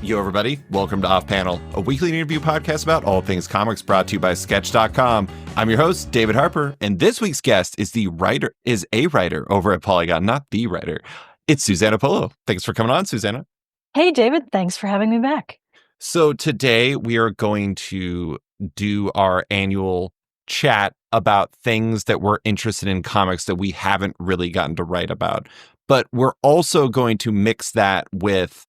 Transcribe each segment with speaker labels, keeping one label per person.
Speaker 1: Yo, everybody. Welcome to Off Panel, a weekly interview podcast about all things comics brought to you by Sketch.com. I'm your host, David Harper, and this week's guest is a writer over at Polygon, not the writer. It's Susana Polo. Thanks for coming on, Susana.
Speaker 2: Hey, David. Thanks for having me back.
Speaker 1: So today we are going to do our annual chat about things that we're interested in comics that we haven't really gotten to write about. But we're also going to mix that with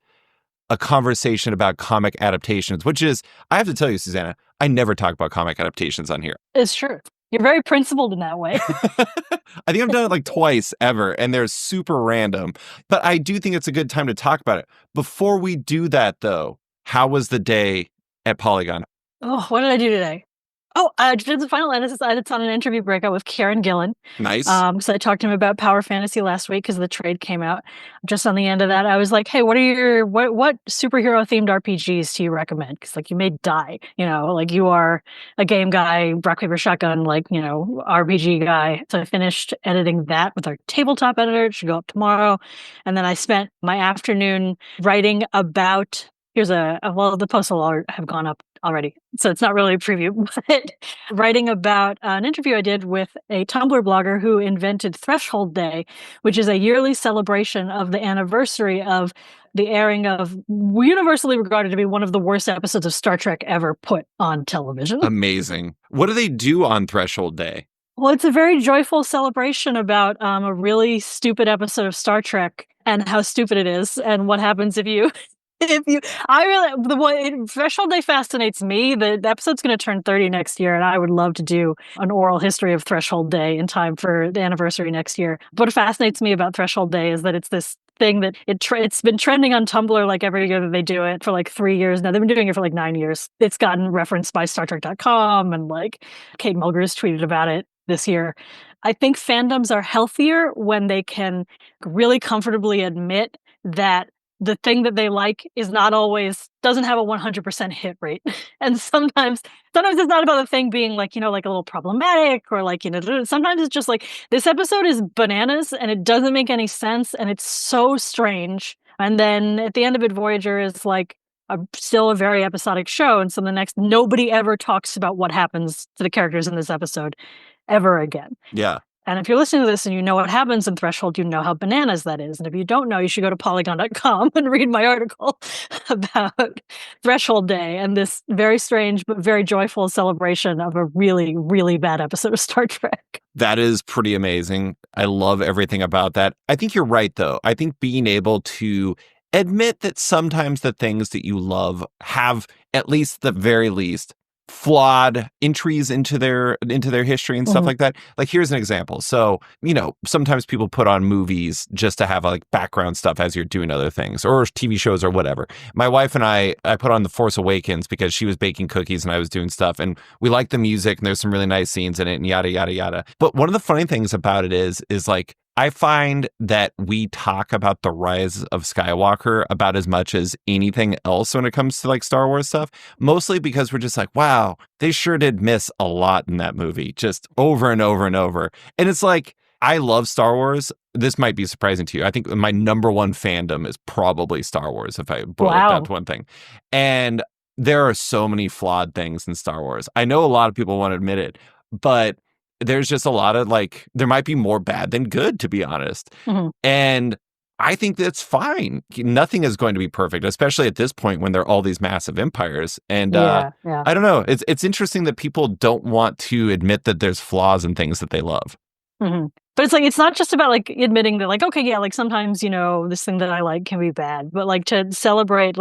Speaker 1: a conversation about comic adaptations, which is, I have to tell you, Susana, I never talk about comic adaptations on here.
Speaker 2: It's true. You're very principled in that way.
Speaker 1: I think I've done it like twice ever, and they're super random. But I do think it's a good time to talk about it. Before we do that, though, how was the day at Polygon?
Speaker 2: Oh, what did I do today? Oh, I did the final edits on an interview breakout with Kieran Gillen.
Speaker 1: Nice.
Speaker 2: So I talked to him about Power Fantasy last week because the trade came out. Just on the end of that, I was like, "Hey, what superhero themed RPGs do you recommend? Because you made Die, you are a game guy, rock paper shotgun, RPG guy." So I finished editing that with our tabletop editor. It should go up tomorrow, and then I spent my afternoon writing about. The posts will have gone up already, so it's not really a preview, but writing about an interview I did with a Tumblr blogger who invented Threshold Day, which is a yearly celebration of the anniversary of the airing of universally regarded to be one of the worst episodes of Star Trek ever put on television.
Speaker 1: Amazing. What do they do on Threshold Day?
Speaker 2: Well, it's a very joyful celebration about a really stupid episode of Star Trek and how stupid it is and what happens if you... Threshold Day fascinates me. The episode's going to turn 30 next year, and I would love to do an oral history of Threshold Day in time for the anniversary next year. What fascinates me about Threshold Day is that it's this thing that it's been trending on Tumblr every year that they do it for 3 years now. They've been doing it for 9 years. It's gotten referenced by StarTrek.com, and Kate Mulgrew tweeted about it this year. I think fandoms are healthier when they can really comfortably admit that the thing that they like doesn't have a 100% hit rate. And sometimes it's not about the thing being a little problematic or sometimes it's just this episode is bananas and it doesn't make any sense and it's so strange. And then at the end of it, Voyager is still a very episodic show. And so nobody ever talks about what happens to the characters in this episode ever again.
Speaker 1: Yeah.
Speaker 2: And if you're listening to this and you know what happens in Threshold, you know how bananas that is. And if you don't know, you should go to Polygon.com and read my article about Threshold Day and this very strange but very joyful celebration of a really, really bad episode of Star Trek.
Speaker 1: That is pretty amazing. I love everything about that. I think you're right, though. I think being able to admit that sometimes the things that you love have, at least the very least, flawed entries into their history and stuff like that. Here's an example. So, sometimes people put on movies just to have background stuff as you're doing other things or TV shows or whatever. My wife and I put on The Force Awakens because she was baking cookies and I was doing stuff and we like the music and there's some really nice scenes in it and yada, yada, yada. But one of the funny things about it is I find that we talk about the rise of Skywalker about as much as anything else when it comes to Star Wars stuff, mostly because we're just wow, they sure did miss a lot in that movie, just over and over and over. And it's I love Star Wars. This might be surprising to you. I think my number one fandom is probably Star Wars, if I boil it down to one thing. And there are so many flawed things in Star Wars. I know a lot of people won't admit it, but there's just a lot of there might be more bad than good, to be honest. Mm-hmm. And I think that's fine. Nothing is going to be perfect, especially at this point when there are all these massive empires. And I don't know. It's interesting that people don't want to admit that there's flaws in things that they love.
Speaker 2: Mm-hmm. But it's not just about admitting that okay, yeah, sometimes this thing that I like can be bad, but to celebrate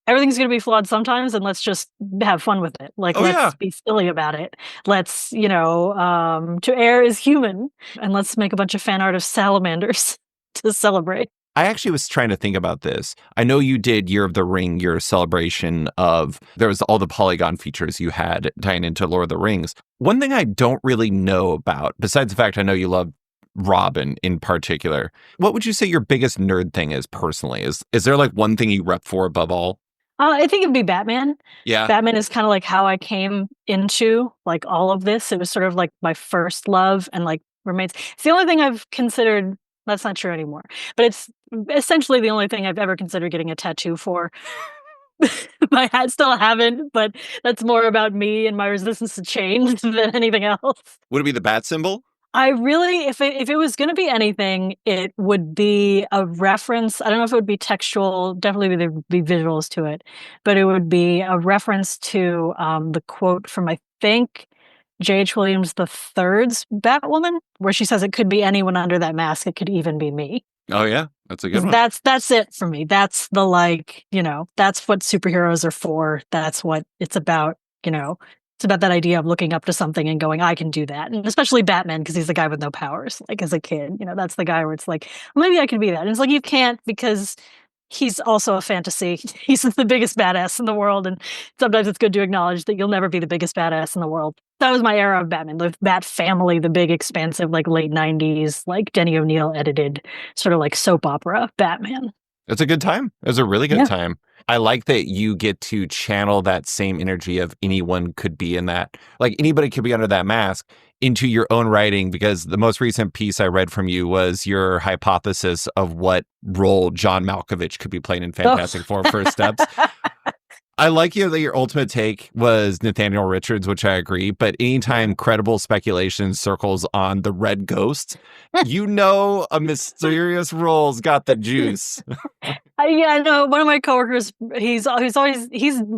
Speaker 2: everything's going to be flawed sometimes, and let's just have fun with it. Let's be silly about it. Let's, to err is human, and let's make a bunch of fan art of salamanders to celebrate.
Speaker 1: I actually was trying to think about this. I know you did Year of the Ring, your celebration of, there was all the Polygon features you had tying into Lord of the Rings. One thing I don't really know about, besides the fact I know you love Robin in particular, what would you say your biggest nerd thing is personally? Is there one thing you rep for above all?
Speaker 2: I think it'd be Batman.
Speaker 1: Yeah.
Speaker 2: Batman is kind of how I came into all of this. It was sort of my first love and remains. It's the only thing I've considered That's not true anymore. But it's essentially the only thing I've ever considered getting a tattoo for. I still haven't, but that's more about me and my resistance to change than anything else.
Speaker 1: Would it be the bat symbol?
Speaker 2: I really, if it was going to be anything, it would be a reference. I don't know if it would be textual. Definitely there would be visuals to it, but it would be a reference to the quote from, I think, J.H. Williams the Third's Batwoman, where she says it could be anyone under that mask. It could even be me.
Speaker 1: Oh yeah, that's a good one.
Speaker 2: That's it for me. That's the, like, that's what superheroes are for. That's what it's about. It's about that idea of looking up to something and going, I can do that. And especially Batman, because he's the guy with no powers. Like, as a kid, that's the guy where it's like, maybe I can be that. And it's like, you can't, because he's also a fantasy. He's the biggest badass in the world. And sometimes it's good to acknowledge that you'll never be the biggest badass in the world. That was my era of Batman, the Bat Family, the big, expansive, like late 90s, like Denny O'Neil edited sort of like soap opera Batman.
Speaker 1: It's a good time. It was a really good time. I like that you get to channel that same energy of anyone could be in that. Like, anybody could be under that mask into your own writing, because the most recent piece I read from you was your hypothesis of what role John Malkovich could be playing in Fantastic Four First Steps. I like that your ultimate take was Nathaniel Richards, which I agree. But anytime credible speculation circles on the Red Ghost, a mysterious role's got the juice.
Speaker 2: I know. One of my coworkers, he's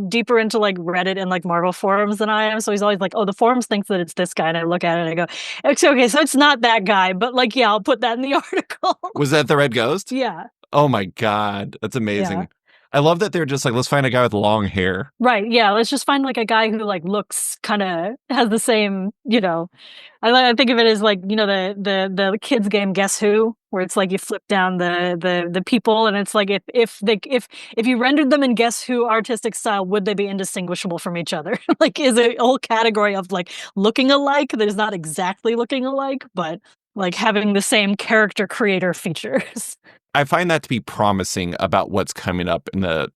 Speaker 2: deeper into like Reddit and like Marvel forums than I am. So he's always like, oh, the forums thinks that it's this guy. And I look at it and I go, okay, so it's not that guy. But like, yeah, I'll put that in the article.
Speaker 1: Was that the Red Ghost?
Speaker 2: Yeah.
Speaker 1: Oh my God. That's amazing. Yeah. I love that they're just like, let's find a guy with long hair.
Speaker 2: Right. Yeah. Let's just find like a guy who like looks kind of has the same, I think of it as like, the kids game Guess Who, where it's like you flip down the people and it's like if you rendered them in Guess Who artistic style, would they be indistinguishable from each other? Like, is a whole category of like looking alike that is not exactly looking alike, but like having the same character creator features.
Speaker 1: I find that to be promising about what's coming up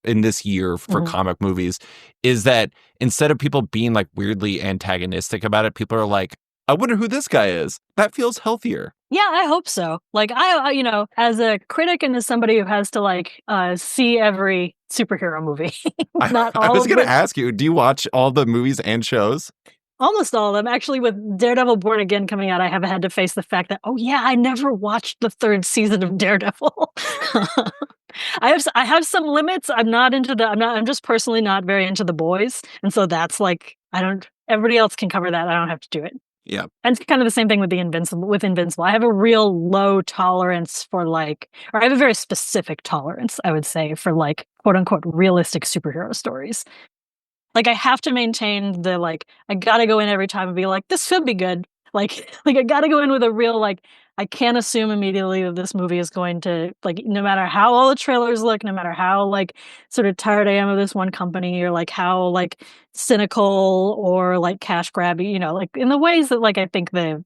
Speaker 1: in this year for comic movies, is that instead of people being like weirdly antagonistic about it, people are like, I wonder who this guy is. That feels healthier.
Speaker 2: Yeah, I hope so. Like, I as a critic and as somebody who has to like see every superhero movie, not all.
Speaker 1: I was going to ask you, do you watch all the movies and shows?
Speaker 2: Almost all of them. Actually, with Daredevil Born Again coming out, I have had to face the fact that, oh yeah, I never watched the 3rd season of Daredevil. I have some limits. I'm just personally not very into The Boys. And so that's like, everybody else can cover that. I don't have to do it.
Speaker 1: Yeah.
Speaker 2: And it's kind of the same thing with Invincible. I have a real low tolerance for or I have a very specific tolerance, I would say, for like, quote unquote, realistic superhero stories. Like, I have to maintain the, like, I gotta go in every time and be like, this should be good. Like I gotta go in with a real, like, I can't assume immediately that this movie is going to, like, no matter how all the trailers look, no matter how, like, sort of tired I am of this one company, or, like, how, like, cynical or, like, cash grabby, like, in the ways that, like, I think the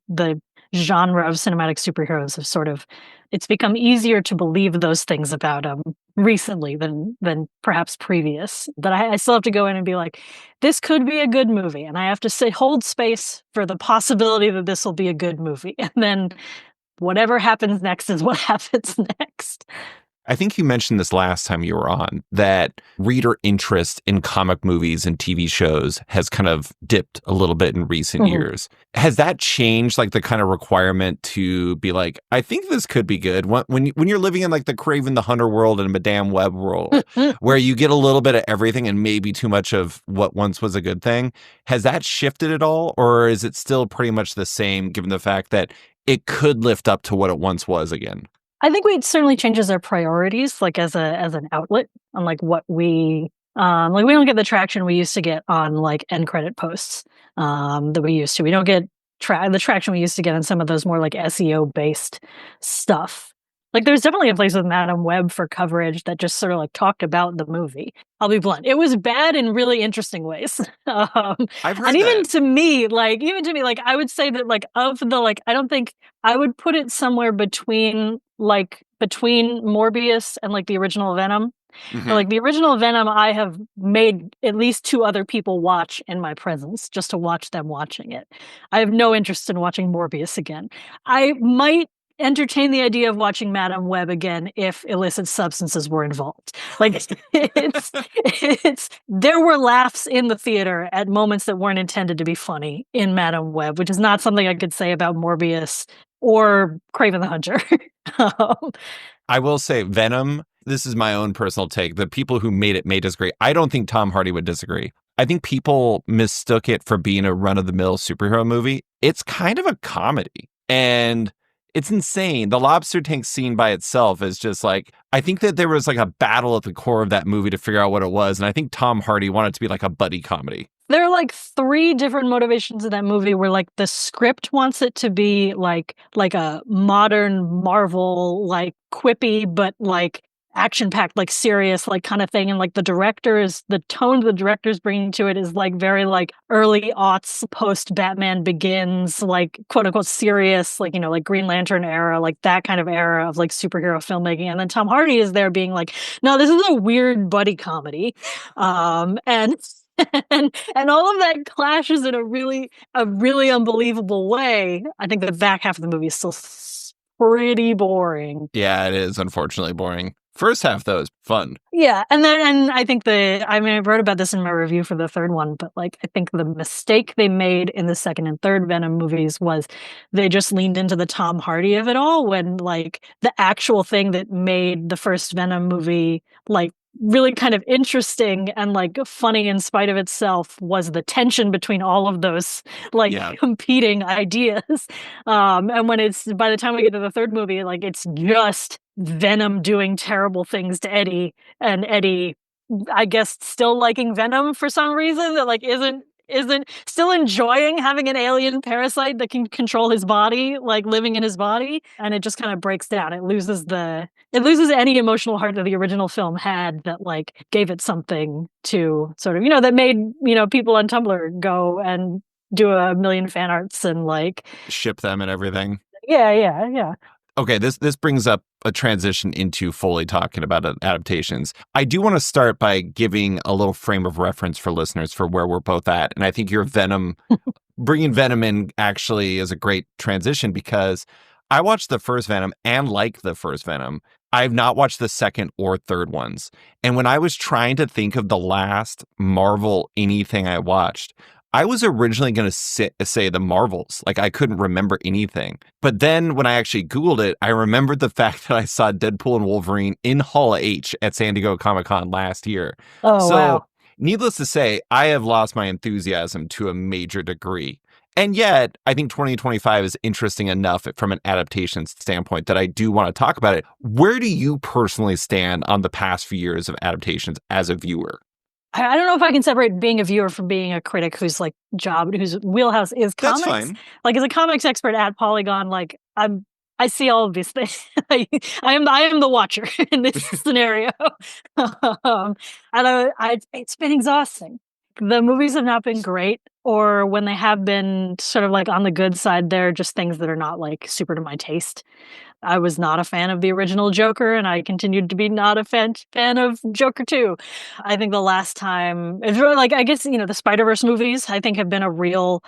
Speaker 2: genre of cinematic superheroes have sort of, it's become easier to believe those things about them recently than perhaps previous. But I still have to go in and be like, this could be a good movie, and I have to hold space for the possibility that this will be a good movie, and then whatever happens next is what happens next.
Speaker 1: I think you mentioned this last time you were on, that reader interest in comic movies and TV shows has kind of dipped a little bit in recent years. Has that changed, like, the kind of requirement to be like, I think this could be good? When you're living in like the Craven the Hunter world and Madame Web world, where you get a little bit of everything and maybe too much of what once was a good thing, has that shifted at all? Or is it still pretty much the same, given the fact that it could lift up to what it once was again?
Speaker 2: I think it certainly changes our priorities, like as an outlet, on like what we like. We don't get the traction we used to get on like end credit posts that we used to. We don't get the traction we used to get on some of those more like SEO based stuff. Like, there's definitely a place with Madame Web for coverage that just sort of like talked about the movie. I'll be blunt. It was bad in really interesting ways.
Speaker 1: I've heard
Speaker 2: and
Speaker 1: that.
Speaker 2: even to me, like, I would say that, like, of the, like, I don't think I would put it somewhere between Morbius and like the original Venom. Or, like, the original Venom, I have made at least 2 other people watch in my presence just to watch them watching it. I have no interest in watching Morbius again. I might entertain the idea of watching Madame Web again if illicit substances were involved. Like it's there were laughs in the theater at moments that weren't intended to be funny in Madame Web, which is not something I could say about Morbius or Craven the Hunter. um,
Speaker 1: I will say Venom, this is my own personal take. The people who made it may disagree. I don't think Tom Hardy would disagree. I think people mistook it for being a run-of-the-mill superhero movie. It's kind of a comedy. And it's insane. The lobster tank scene by itself is just like, I think that there was like a battle at the core of that movie to figure out what it was. And I think Tom Hardy wanted it to be like a buddy comedy.
Speaker 2: There are like 3 different motivations in that movie where like the script wants it to be like a modern Marvel, like quippy, but like action-packed, like serious, like kind of thing. And like the tone the director's bringing to it is like very like early aughts, post Batman Begins, like quote unquote serious, like, like Green Lantern era, like that kind of era of like superhero filmmaking. And then Tom Hardy is there being like, no, this is a weird buddy comedy. And and all of that clashes in a really unbelievable way. I think the back half of the movie is still pretty boring.
Speaker 1: Yeah, it is unfortunately boring. First half though is fun.
Speaker 2: Yeah, and I think I wrote about this in my review for the third one, but like I think the mistake they made in the second and third Venom movies was they just leaned into the Tom Hardy of it all, when like the actual thing that made the first Venom movie like really kind of interesting and like funny in spite of itself was the tension between all of those like competing ideas. And when it's by the time we get to the third movie, like it's just Venom doing terrible things to Eddie, and Eddie, I guess, still liking Venom for some reason, that like isn't still enjoying having an alien parasite that can control his body, like living in his body, and it just kind of breaks down. It loses any emotional heart that the original film had, that like gave it something to sort of, that made, people on Tumblr go and do a million fan arts and like
Speaker 1: ship them and everything.
Speaker 2: Yeah.
Speaker 1: Okay, this brings up a transition into fully talking about adaptations. I do want to start by giving a little frame of reference for listeners for where we're both at. And I think your Venom, bringing Venom in actually is a great transition, because I watched the first Venom and like the first Venom. I've not watched the second or third ones. And when I was trying to think of the last Marvel anything I watched, I was originally going to say the Marvels. Like, I couldn't remember anything. But then when I actually Googled it, I remembered the fact that I saw Deadpool and Wolverine in Hall H at San Diego Comic-Con last year.
Speaker 2: Oh, wow.
Speaker 1: Needless to say, I have lost my enthusiasm to a major degree. And yet, I think 2025 is interesting enough from an adaptation standpoint that I do want to talk about it. Where do you personally stand on the past few years of adaptations as a viewer?
Speaker 2: I don't know if I can separate being a viewer from being a critic whose wheelhouse is comics.
Speaker 1: That's fine.
Speaker 2: Like, as a comics expert at Polygon, like I see all of these things. I am the watcher in this scenario. And it's been exhausting. The movies have not been great, or when they have been sort of like on the good side, they're just things that are not like super to my taste. I was not a fan of the original Joker, and I continued to be not a fan of Joker 2. I think the last time, it's really like, I guess, the Spider-Verse movies, I think have been a real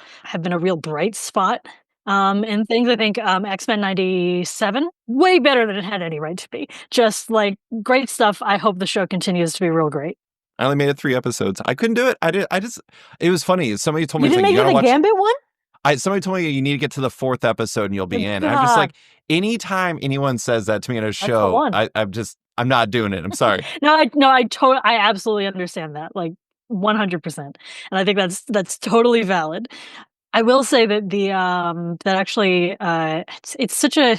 Speaker 2: bright spot in things. I think X-Men 97, way better than it had any right to be. Just like great stuff. I hope the show continues to be real great.
Speaker 1: I only made it 3 episodes. I couldn't do it. It was funny. Somebody told me,
Speaker 2: you didn't make it the Gambit one?
Speaker 1: Somebody told me you need to get to the 4th episode and you'll be in.
Speaker 2: God.
Speaker 1: I'm just like, anytime anyone says that to me in a show, I'm not doing it. I'm sorry.
Speaker 2: I absolutely understand that, like 100%. And I think that's totally valid. I will say that that actually it's such a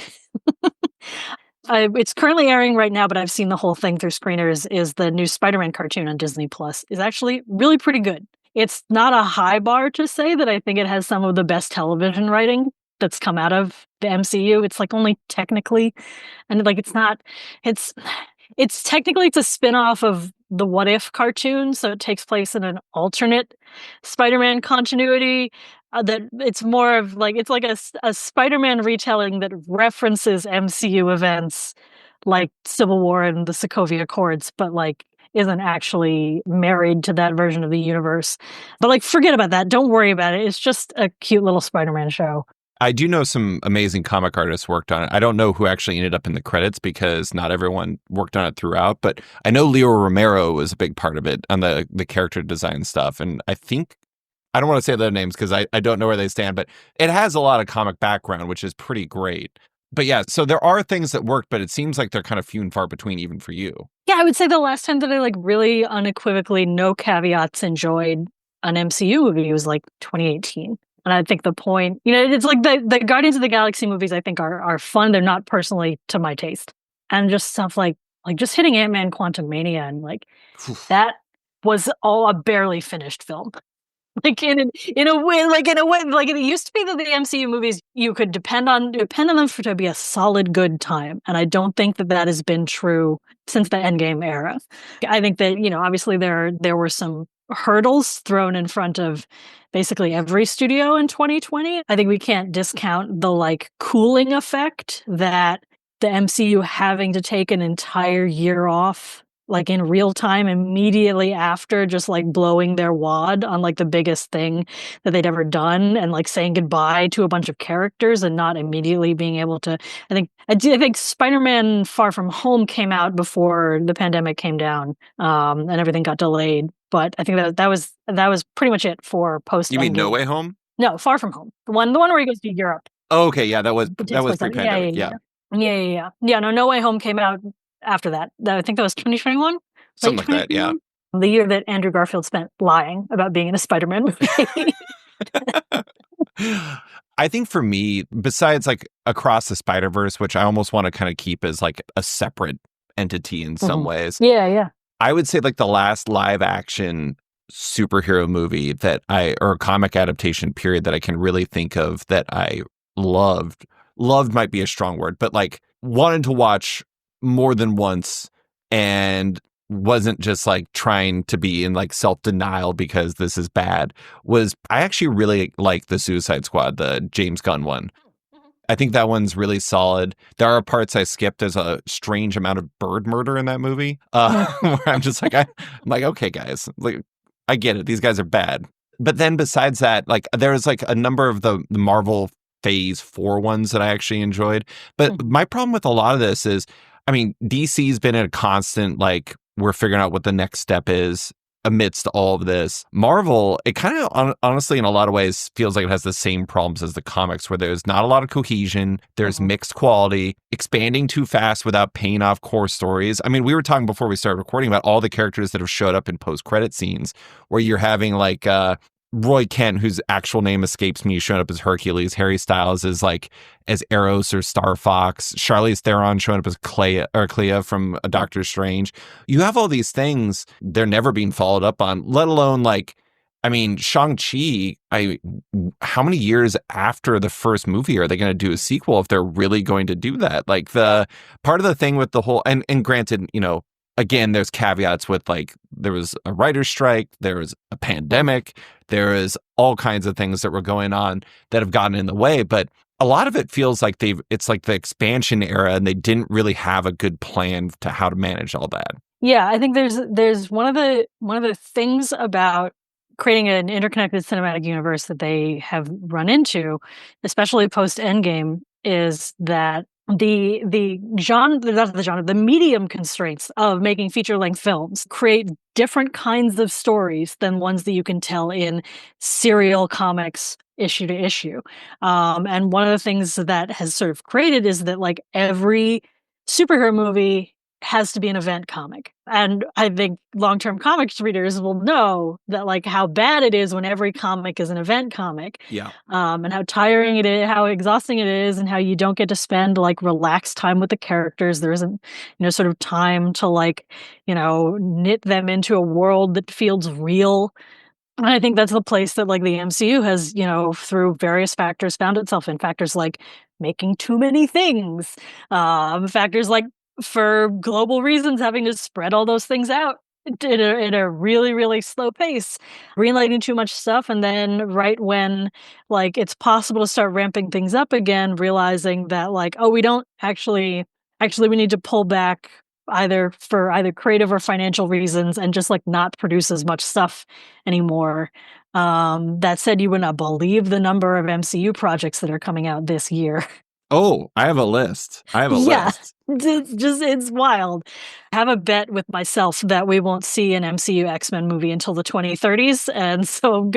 Speaker 2: it's currently airing right now, but I've seen the whole thing through screeners. Is the new Spider-Man cartoon on Disney Plus is actually really pretty good. It's not a high bar to say that I think it has some of the best television writing that's come out of the MCU. It's like only technically, and like it's technically it's a spin-off of the What If cartoon, so it takes place in an alternate Spider-Man continuity. That it's more of like, it's like a Spider-Man retelling that references MCU events like Civil War and the Sokovia Accords, but like isn't actually married to that version of the universe. But like, forget about that. Don't worry about it. It's just a cute little Spider-Man show.
Speaker 1: I do know some amazing comic artists worked on it. I don't know who actually ended up in the credits because not everyone worked on it throughout, but I know Leo Romero was a big part of it on the character design stuff. And I think, I don't want to say their names because I don't know where they stand, but it has a lot of comic background, which is pretty great. But yeah, so there are things that worked, but it seems like they're kind of few and far between even for you.
Speaker 2: Yeah, I would say the last time that I like really unequivocally, no caveats, enjoyed an MCU movie was like 2018. And I think the point, it's like the Guardians of the Galaxy movies I think are fun. They're not personally to my taste. And just stuff like just hitting Ant-Man Quantumania and like that was all a barely finished film. Like in a way, like it used to be that the MCU movies you could depend on them for to be a solid good time, and I don't think that has been true since the Endgame era. I think that obviously there were some hurdles thrown in front of basically every studio in 2020. I think we can't discount the like cooling effect that the MCU having to take an entire year off like in real time immediately after just like blowing their wad on like the biggest thing that they'd ever done and like saying goodbye to a bunch of characters and not immediately being able to. I think Spider-Man Far From Home came out before the pandemic came down, and everything got delayed. But I think that was pretty much it for post.
Speaker 1: You mean No
Speaker 2: Endgame.
Speaker 1: Way Home?
Speaker 2: No, Far From Home. The one where he goes to Europe.
Speaker 1: Oh, okay, yeah, that was pre-pandemic.
Speaker 2: Yeah. No Way Home came out after that. I think that was 2021.
Speaker 1: Something like that, yeah.
Speaker 2: The year that Andrew Garfield spent lying about being in a Spider-Man movie.
Speaker 1: I think for me, besides like Across the Spider-Verse, which I almost want to kind of keep as like a separate entity in some ways.
Speaker 2: Yeah.
Speaker 1: I would say like the last live action superhero movie or comic adaptation period that I can really think of that I loved might be a strong word, but like wanted to watch more than once and wasn't just like trying to be in like self-denial because this is bad, was I actually really like the Suicide Squad, the James Gunn one. I think that one's really solid. There are parts I skipped. There's a strange amount of bird murder in that movie, where I'm just like, I'm like, okay, guys, like, I get it. These guys are bad. But then besides that, like, there's like a number of the Marvel Phase 4 ones that I actually enjoyed. But my problem with a lot of this is, I mean, DC's been in a constant, like, we're figuring out what the next step is amidst all of this. Marvel, it kind of honestly, in a lot of ways, feels like it has the same problems as the comics, where there's not a lot of cohesion, there's mixed quality, expanding too fast without paying off core stories. I mean, we were talking before we started recording about all the characters that have showed up in post-credit scenes, where you're having like Roy Kent, whose actual name escapes me, showing up as Hercules. Harry Styles is like as Eros or Star Fox. Charlize Theron showing up as Clea from Doctor Strange. You have all these things, they're never being followed up on, let alone like, I mean, Shang-Chi, how many years after the first movie are they going to do a sequel if they're really going to do that? Like the part of the thing with the whole, and granted, again, there's caveats with like, there was a writer's strike, there was a pandemic, there is all kinds of things that were going on that have gotten in the way. But a lot of it feels like it's like the expansion era and they didn't really have a good plan to how to manage all that.
Speaker 2: Yeah, I think there's one of the things about creating an interconnected cinematic universe that they have run into, especially post Endgame, is that the medium constraints of making feature-length films create different kinds of stories than ones that you can tell in serial comics issue to issue. And one of the things that has sort of created is that like every superhero movie has to be an event comic. And I think long-term comics readers will know that like how bad it is when every comic is an event comic.
Speaker 1: Yeah.
Speaker 2: And how tiring it is, how exhausting it is, and how you don't get to spend like relaxed time with the characters. There isn't, sort of time to like, knit them into a world that feels real. And I think that's the place that like the MCU has, through various factors found itself in. Factors like making too many things. Factors like, for global reasons, having to spread all those things out in a really, really slow pace, greenlighting too much stuff, and then right when like it's possible to start ramping things up again, realizing that like, oh, we don't actually we need to pull back either for either creative or financial reasons and just like not produce as much stuff anymore. That said, you would not believe the number of MCU projects that are coming out this year.
Speaker 1: Oh, I have a list. I have a
Speaker 2: Yeah,
Speaker 1: list.
Speaker 2: it's wild. I have a bet with myself that we won't see an MCU X-Men movie until the 2030s, and so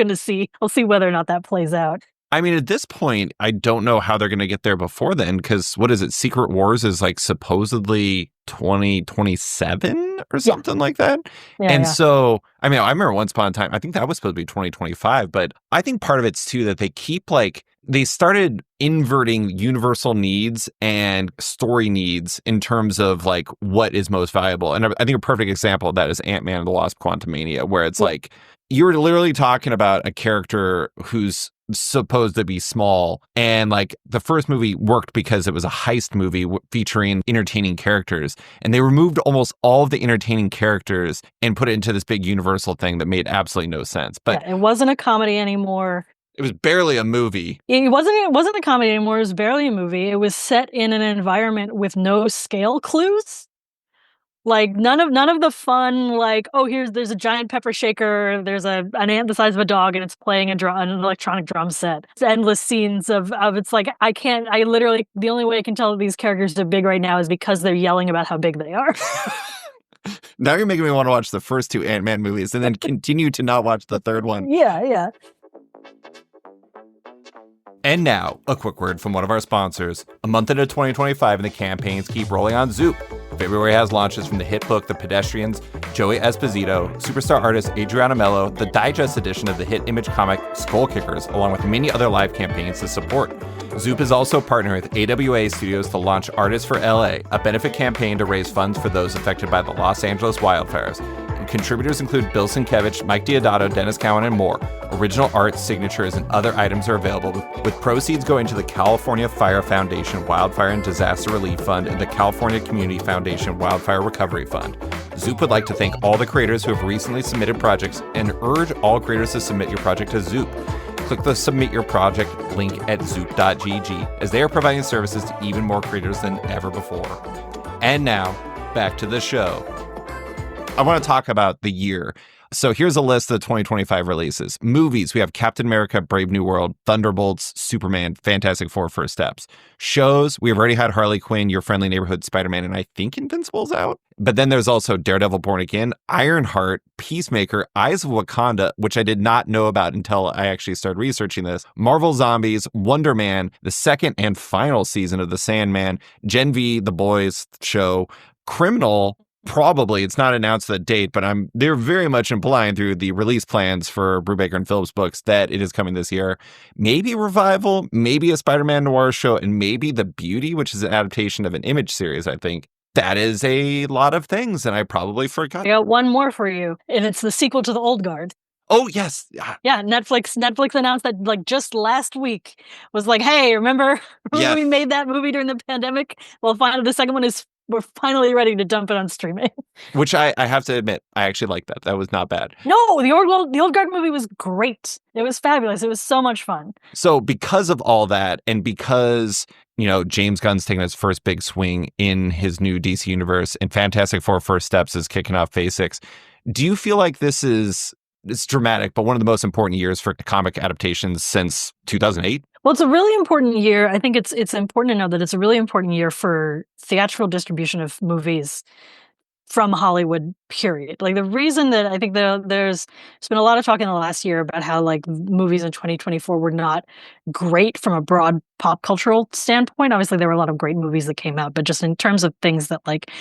Speaker 2: I'll see whether or not that plays out.
Speaker 1: I mean, at this point, I don't know how they're going to get there before then, because what is it? Secret Wars is like supposedly 2027 or
Speaker 2: Yeah.
Speaker 1: something like that.
Speaker 2: Yeah,
Speaker 1: And
Speaker 2: yeah.
Speaker 1: so, I mean, I remember once upon a time, I think that was supposed to be 2025, but I think part of it's too that they keep like, they started inverting universal needs and story needs in terms of like what is most valuable. And I think a perfect example of that is Ant-Man and the Wasp: Quantumania, where it's like, you're literally talking about a character who's supposed to be small, and like the first movie worked because it was a heist movie featuring entertaining characters, and they removed almost all of the entertaining characters and put it into this big universal thing that made absolutely no sense. But
Speaker 2: yeah, it wasn't a comedy anymore.
Speaker 1: it was barely a movie.
Speaker 2: It wasn't a comedy anymore. It was barely a movie. It was set in an environment with no scale clues. Like none of the fun, like, oh, there's a giant pepper shaker, there's an ant the size of a dog, and it's playing an electronic drum set. It's endless scenes of it's like I literally, the only way I can tell that these characters are big right now is because they're yelling about how big they are.
Speaker 1: Now you're making me want to watch the first two Ant-Man movies and then continue to not watch the third one.
Speaker 2: Yeah.
Speaker 1: And now, a quick word from one of our sponsors. A month into 2025 and the campaigns keep rolling on Zoop. February has launches from the hit book The Pedestrians, Joey Esposito, superstar artist Adriana Mello, the digest edition of the hit image comic Skull Kickers, along with many other live campaigns to support. Zoop is also partnering with AWA Studios to launch Artists for LA, a benefit campaign to raise funds for those affected by the Los Angeles wildfires. Contributors include Bill Sienkiewicz, Mike Diodato, Dennis Cowan, and more. Original art, signatures, and other items are available, with proceeds going to the California Fire Foundation Wildfire and Disaster Relief Fund and the California Community Foundation Wildfire Recovery Fund. Zoop would like to thank all the creators who have recently submitted projects and urge all creators to submit your project to Zoop. Click the Submit Your Project link at zoop.gg, as they are providing services to even more creators than ever before. And now, back to the show. I want to talk about the year. So here's a list of the 2025 releases. Movies, we have Captain America, Brave New World, Thunderbolts, Superman, Fantastic Four, First Steps. Shows, we've already had Harley Quinn, Your Friendly Neighborhood Spider-Man, and I think Invincible's out. But then there's also Daredevil Born Again, Ironheart, Peacemaker, Eyes of Wakanda, which I did not know about until I actually started researching this, Marvel Zombies, Wonder Man, the second and final season of The Sandman, Gen V, The Boys show, Criminal. Probably, it's not announced the date, but they're very much implying through the release plans for Brubaker and Phillips books that it is coming this year. Maybe Revival, maybe a Spider-Man Noir show, and maybe The Beauty, which is an adaptation of an Image series, I think. That is a lot of things, and I probably forgot.
Speaker 2: I got one more for you, and it's the sequel to The Old Guard.
Speaker 1: Oh, yes.
Speaker 2: Yeah, Netflix announced that like just last week, was like, hey, remember
Speaker 1: Yes.
Speaker 2: we made that movie during the pandemic? Well, finally, the second one we're finally ready to dump it on streaming.
Speaker 1: Which I have to admit, I actually like that. That was not bad.
Speaker 2: No, the Old Guard movie was great. It was fabulous. It was so much fun.
Speaker 1: So because of all that, and because, James Gunn's taking his first big swing in his new DC universe, and Fantastic Four First Steps is kicking off Phase 6, do you feel like it's dramatic, but one of the most important years for comic adaptations since 2008?
Speaker 2: Well, it's a really important year. I think it's important to know that it's a really important year for theatrical distribution of movies from Hollywood, period. Like the reason that I think there's been a lot of talk in the last year about how like movies in 2024 were not great from a broad pop cultural standpoint. Obviously, there were a lot of great movies that came out, but just in terms of things that like,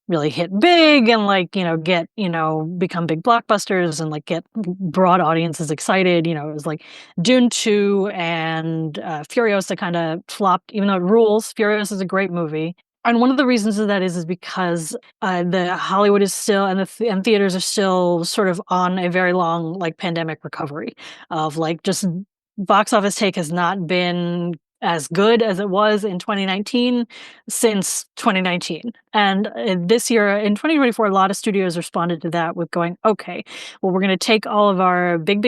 Speaker 2: really hit big and like, get, become big blockbusters and like get broad audiences excited. It was like Dune 2 and Furiosa kind of flopped, even though it rules. Furiosa is a great movie. And one of the reasons of that is because the Hollywood is still, and and theaters are still sort of on a very long like pandemic recovery of like just box office take has not been as good as it was in 2019 since 2019. And this year in 2024, a lot of studios responded to that with going, okay, well, we're going to take all of our big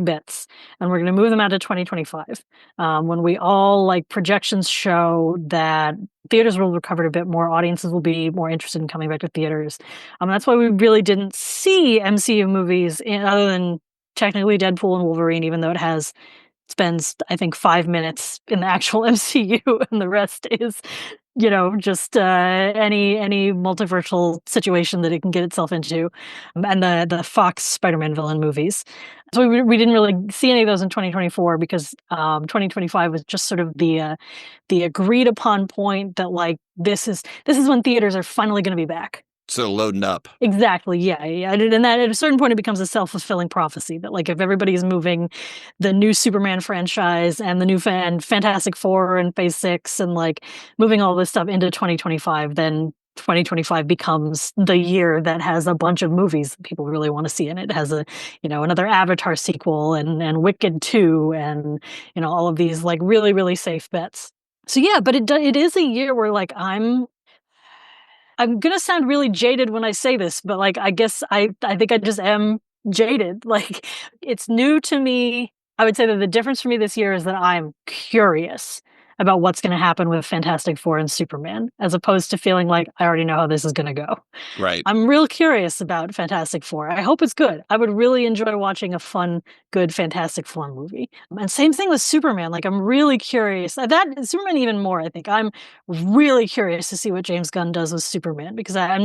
Speaker 2: bets and we're going to move them out to 2025. When we all like projections show that theaters will recover a bit more, audiences will be more interested in coming back to theaters. That's why we really didn't see MCU movies other than technically Deadpool and Wolverine, even though it spends, I think, 5 minutes in the actual MCU, and the rest is, just any multiversal situation that it can get itself into, and the Fox Spider-Man villain movies. So we didn't really see any of those in 2024 because 2025 was just sort of the agreed upon point that like this is when theaters are finally going to be back.
Speaker 1: So loading up.
Speaker 2: Exactly. Yeah. And that at a certain point, it becomes a self-fulfilling prophecy that like, if everybody's moving the new Superman franchise and the new Fantastic Four and Phase 6 and like moving all this stuff into 2025, then 2025 becomes the year that has a bunch of movies that people really want to see in it. It has another Avatar sequel and Wicked 2 and, all of these like really, really safe bets. So yeah, but it is a year where like I'm gonna sound really jaded when I say this, but like I guess I think I just am jaded. Like it's new to me. I would say that the difference for me this year is that I'm curious about what's going to happen with Fantastic Four and Superman, as opposed to feeling like I already know how this is going to go.
Speaker 1: Right.
Speaker 2: I'm real curious about Fantastic Four. I hope it's good. I would really enjoy watching a fun, good Fantastic Four movie. And same thing with Superman. Like I'm really curious. That Superman even more, I think. I'm really curious to see what James Gunn does with Superman because I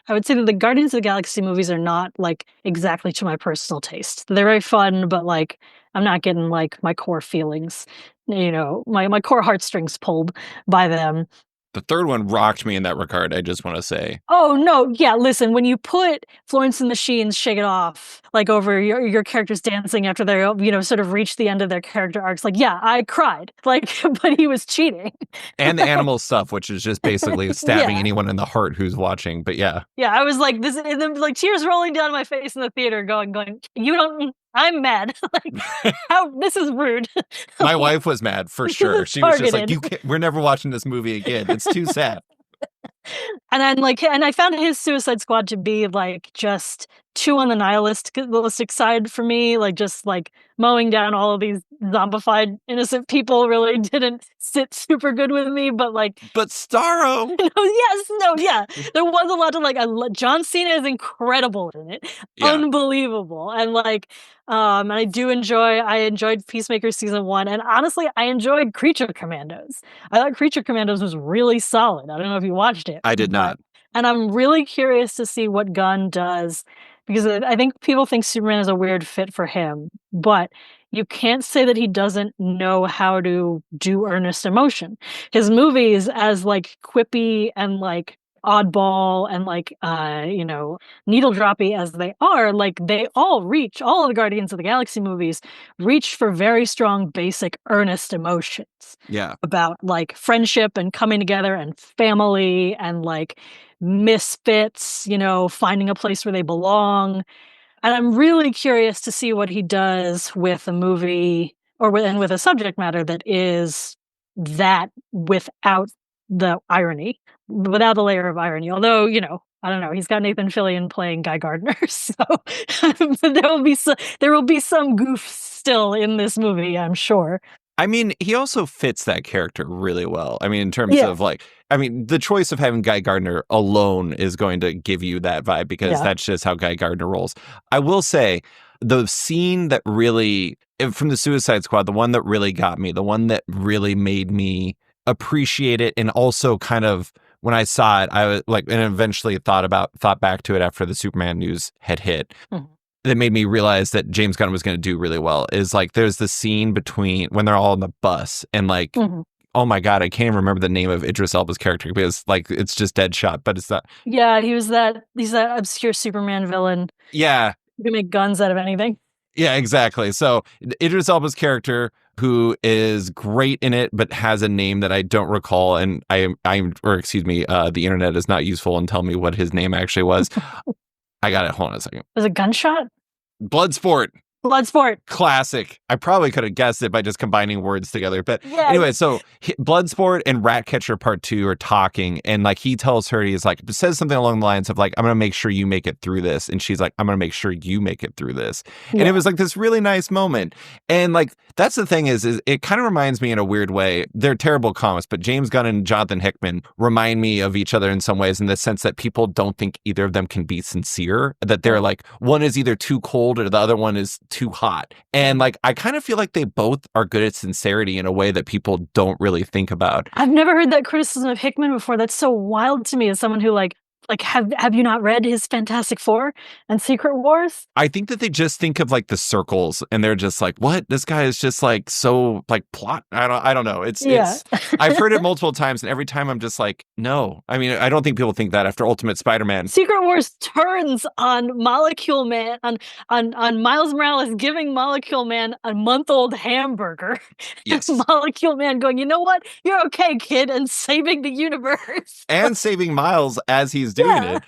Speaker 2: would say that the Guardians of the Galaxy movies are not like exactly to my personal taste. They're very fun, but like I'm not getting like my core feelings, my core heartstrings pulled by them.
Speaker 1: The third one rocked me in that regard, I just want to say.
Speaker 2: Oh, no. Yeah, listen, when you put Florence and the Machine's Shake It Off, like over your characters dancing after they, sort of reach the end of their character arcs, like, yeah, I cried. Like, but he was cheating.
Speaker 1: And the animal stuff, which is just basically stabbing anyone in the heart who's watching. But yeah.
Speaker 2: Yeah, I was like, this, and then like tears rolling down my face in the theater going, you don't, I'm mad. Like, how, this is rude.
Speaker 1: My wife was mad for sure. She was just like, we're never watching this movie again. It's too sad.
Speaker 2: And then and I found his Suicide Squad to be like just too on the nihilistic side for me. Like just like mowing down all of these zombified innocent people really didn't sit super good with me. But
Speaker 1: Starro.
Speaker 2: Yeah. There was a lot to like. John Cena is incredible in it, unbelievable, and like. And I enjoyed Peacemaker season 1, and honestly, I enjoyed Creature Commandos. I thought Creature Commandos was really solid. I don't know if you watched it.
Speaker 1: I did not.
Speaker 2: And I'm really curious to see what Gunn does, because I think people think Superman is a weird fit for him, but you can't say that he doesn't know how to do earnest emotion. His movies, as like quippy and like oddball and like needle droppy as they are, like all of the Guardians of the Galaxy movies reach for very strong basic earnest emotions about like friendship and coming together and family and like misfits, finding a place where they belong. And I'm really curious to see what he does with a movie with a subject matter that is that without the irony, without the layer of irony. Although, I don't know, he's got Nathan Fillion playing Guy Gardner, so there will be some goof still in this movie, I'm sure.
Speaker 1: I mean, he also fits that character really well. I mean, in terms of the choice of having Guy Gardner alone is going to give you that vibe because that's just how Guy Gardner rolls. I will say the scene that really, from the Suicide Squad, the one that really got me, the one that really made me appreciate it, and also kind of when I saw it, I was like, and eventually thought back to it after the Superman news had hit. Mm-hmm. That made me realize that James Gunn was going to do really well is like there's the scene between when they're all on the bus and like oh my god, I can't even remember the name of Idris Elba's character because like it's just Deadshot, but it's not.
Speaker 2: Yeah, he's that obscure Superman villain.
Speaker 1: Yeah,
Speaker 2: you can make guns out of anything.
Speaker 1: Yeah, exactly. So Idris Elba's character, who is great in it, but has a name that I don't recall, and the internet is not useful and tell me what his name actually was. I got it. Hold on a second.
Speaker 2: Was it Gunshot?
Speaker 1: Bloodsport.
Speaker 2: Bloodsport.
Speaker 1: Classic. I probably could have guessed it by just combining words together. But
Speaker 2: Yeah.
Speaker 1: anyway, so Bloodsport and Ratcatcher Part 2 are talking, and like he tells her, he's like, says something along the lines of like, I'm gonna make sure you make it through this. And she's like, I'm gonna make sure you make it through this. And
Speaker 2: Yeah.
Speaker 1: it was like this really nice moment. And like that's the thing is it kind of reminds me in a weird way. They're terrible comics, but James Gunn and Jonathan Hickman remind me of each other in some ways, in the sense that people don't think either of them can be sincere, that they're like, one is either too cold or the other one is too hot. And like, I kind of feel like they both are good at sincerity in a way that people don't really think about.
Speaker 2: I've never heard that criticism of Hickman before. That's so wild to me as someone who like have you not read his Fantastic Four and Secret Wars?
Speaker 1: I think that they just think of like the circles and they're just like, what? This guy is just like so like plot. I don't know. It's I've heard it multiple times and every time I'm just like, no. I mean, I don't think people think that after Ultimate Spider-Man.
Speaker 2: Secret Wars turns on Molecule Man, on Miles Morales giving Molecule Man a month-old hamburger.
Speaker 1: Yes.
Speaker 2: Molecule Man going, you know what? You're okay, kid, and saving the universe.
Speaker 1: And saving Miles as he's doing it.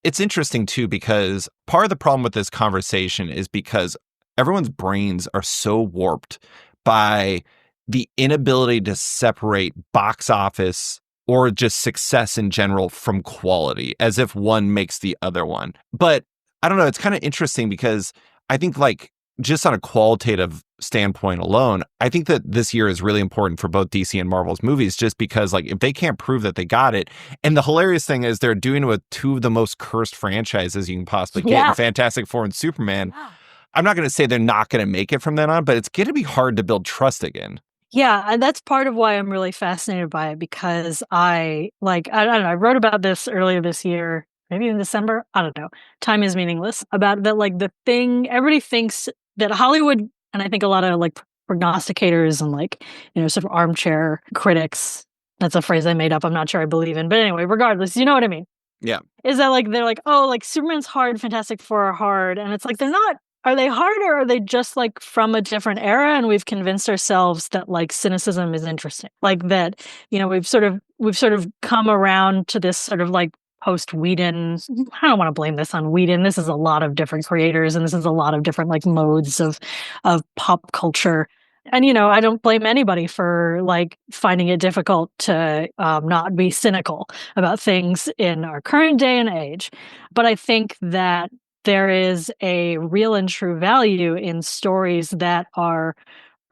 Speaker 1: It's interesting too, because part of the problem with this conversation is because everyone's brains are so warped by the inability to separate box office or just success in general from quality, as if one makes the other one. But I don't know, it's kind of interesting because I think like just on a qualitative standpoint alone, I think that this year is really important for both DC and Marvel's movies, just because like if they can't prove that they got it, and the hilarious thing is they're doing it with two of the most cursed franchises you can possibly get in Fantastic Four and Superman. I'm not going to say they're not going to make it from then on, but it's going to be hard to build trust again.
Speaker 2: Yeah, and that's part of why I'm really fascinated by it, because I don't know, I wrote about this earlier this year, maybe in December, I don't know. Time is meaningless. About that, like the thing everybody thinks that Hollywood, and I think a lot of like prognosticators and like, you know, sort of armchair critics, that's a phrase I made up, I'm not sure I believe in, but anyway, regardless, you know what I mean?
Speaker 1: Yeah.
Speaker 2: Is that like, they're like, oh, like Superman's hard, Fantastic Four are hard, and it's like, they're not. Are they hard, or are they just like from a different era and we've convinced ourselves that like cynicism is interesting? Like that, you know, we've sort of come around to this sort of like post Whedon. I don't want to blame this on Whedon. This is a lot of different creators and this is a lot of different like modes of pop culture. And, you know, I don't blame anybody for like finding it difficult to not be cynical about things in our current day and age. But I think that there is a real and true value in stories that are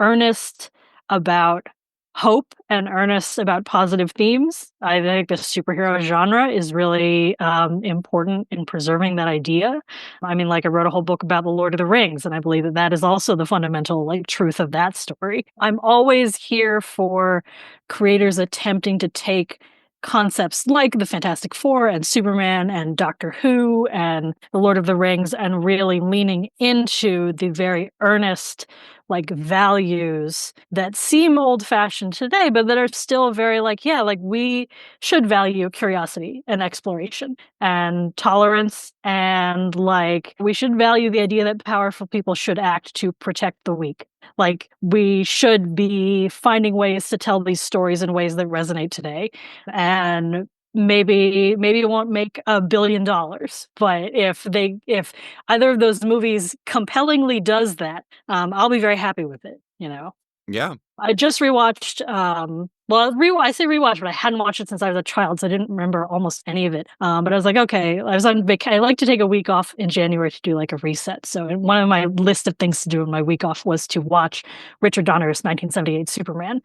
Speaker 2: earnest about hope and earnest about positive themes. I think the superhero genre is really important in preserving that idea. I mean, like I wrote a whole book about the Lord of the Rings, and I believe that that is also the fundamental like truth of that story. I'm always here for creators attempting to take concepts like the Fantastic Four and Superman and Doctor Who and the Lord of the Rings and really leaning into the very earnest like values that seem old-fashioned today, but that are still very like, yeah, like we should value curiosity and exploration and tolerance, and like we should value the idea that powerful people should act to protect the weak. Like we should be finding ways to tell these stories in ways that resonate today. And maybe it won't make $1 billion, but if either of those movies compellingly does that, I'll be very happy with it, you know.
Speaker 1: Yeah.
Speaker 2: I just rewatched, I say rewatch, but I hadn't watched it since I was a child, so I didn't remember almost any of it. But I was like, okay, I was on vacation. I like to take a week off in January to do like a reset. So one of my list of things to do in my week off was to watch Richard Donner's 1978 Superman.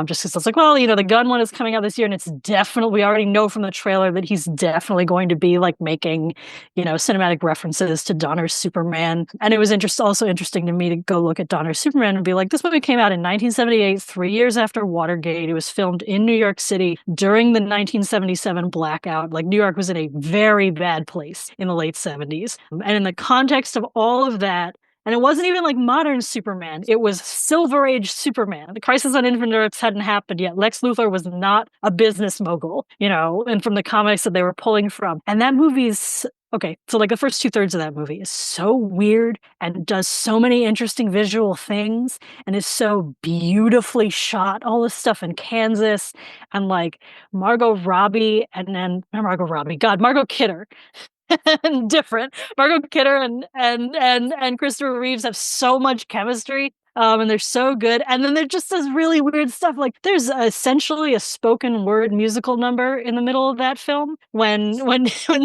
Speaker 2: Just because I was like, well, you know, the Gunn one is coming out this year, and it's definitely, we already know from the trailer that he's definitely going to be like making, you know, cinematic references to Donner's Superman. And it was also interesting to me to go look at Donner's Superman and be like, this movie came out in 1978, 3 years after Watergate. It was filmed in New York City during the 1977 blackout. Like, New York was in a very bad place in the late 70s. And in the context of all of that, and it wasn't even like modern Superman. It was Silver Age Superman. The Crisis on Infinite Earths hadn't happened yet. Lex Luthor was not a business mogul, you know, and from the comics that they were pulling from. And that movie's okay, so like the first 2/3 of that movie is so weird and does so many interesting visual things and is so beautifully shot. All this stuff in Kansas and like Margot Kidder and different. Margot Kidder and Christopher Reeves have so much chemistry. And they're so good. And then there just does really weird stuff. Like there's essentially a spoken word musical number in the middle of that film when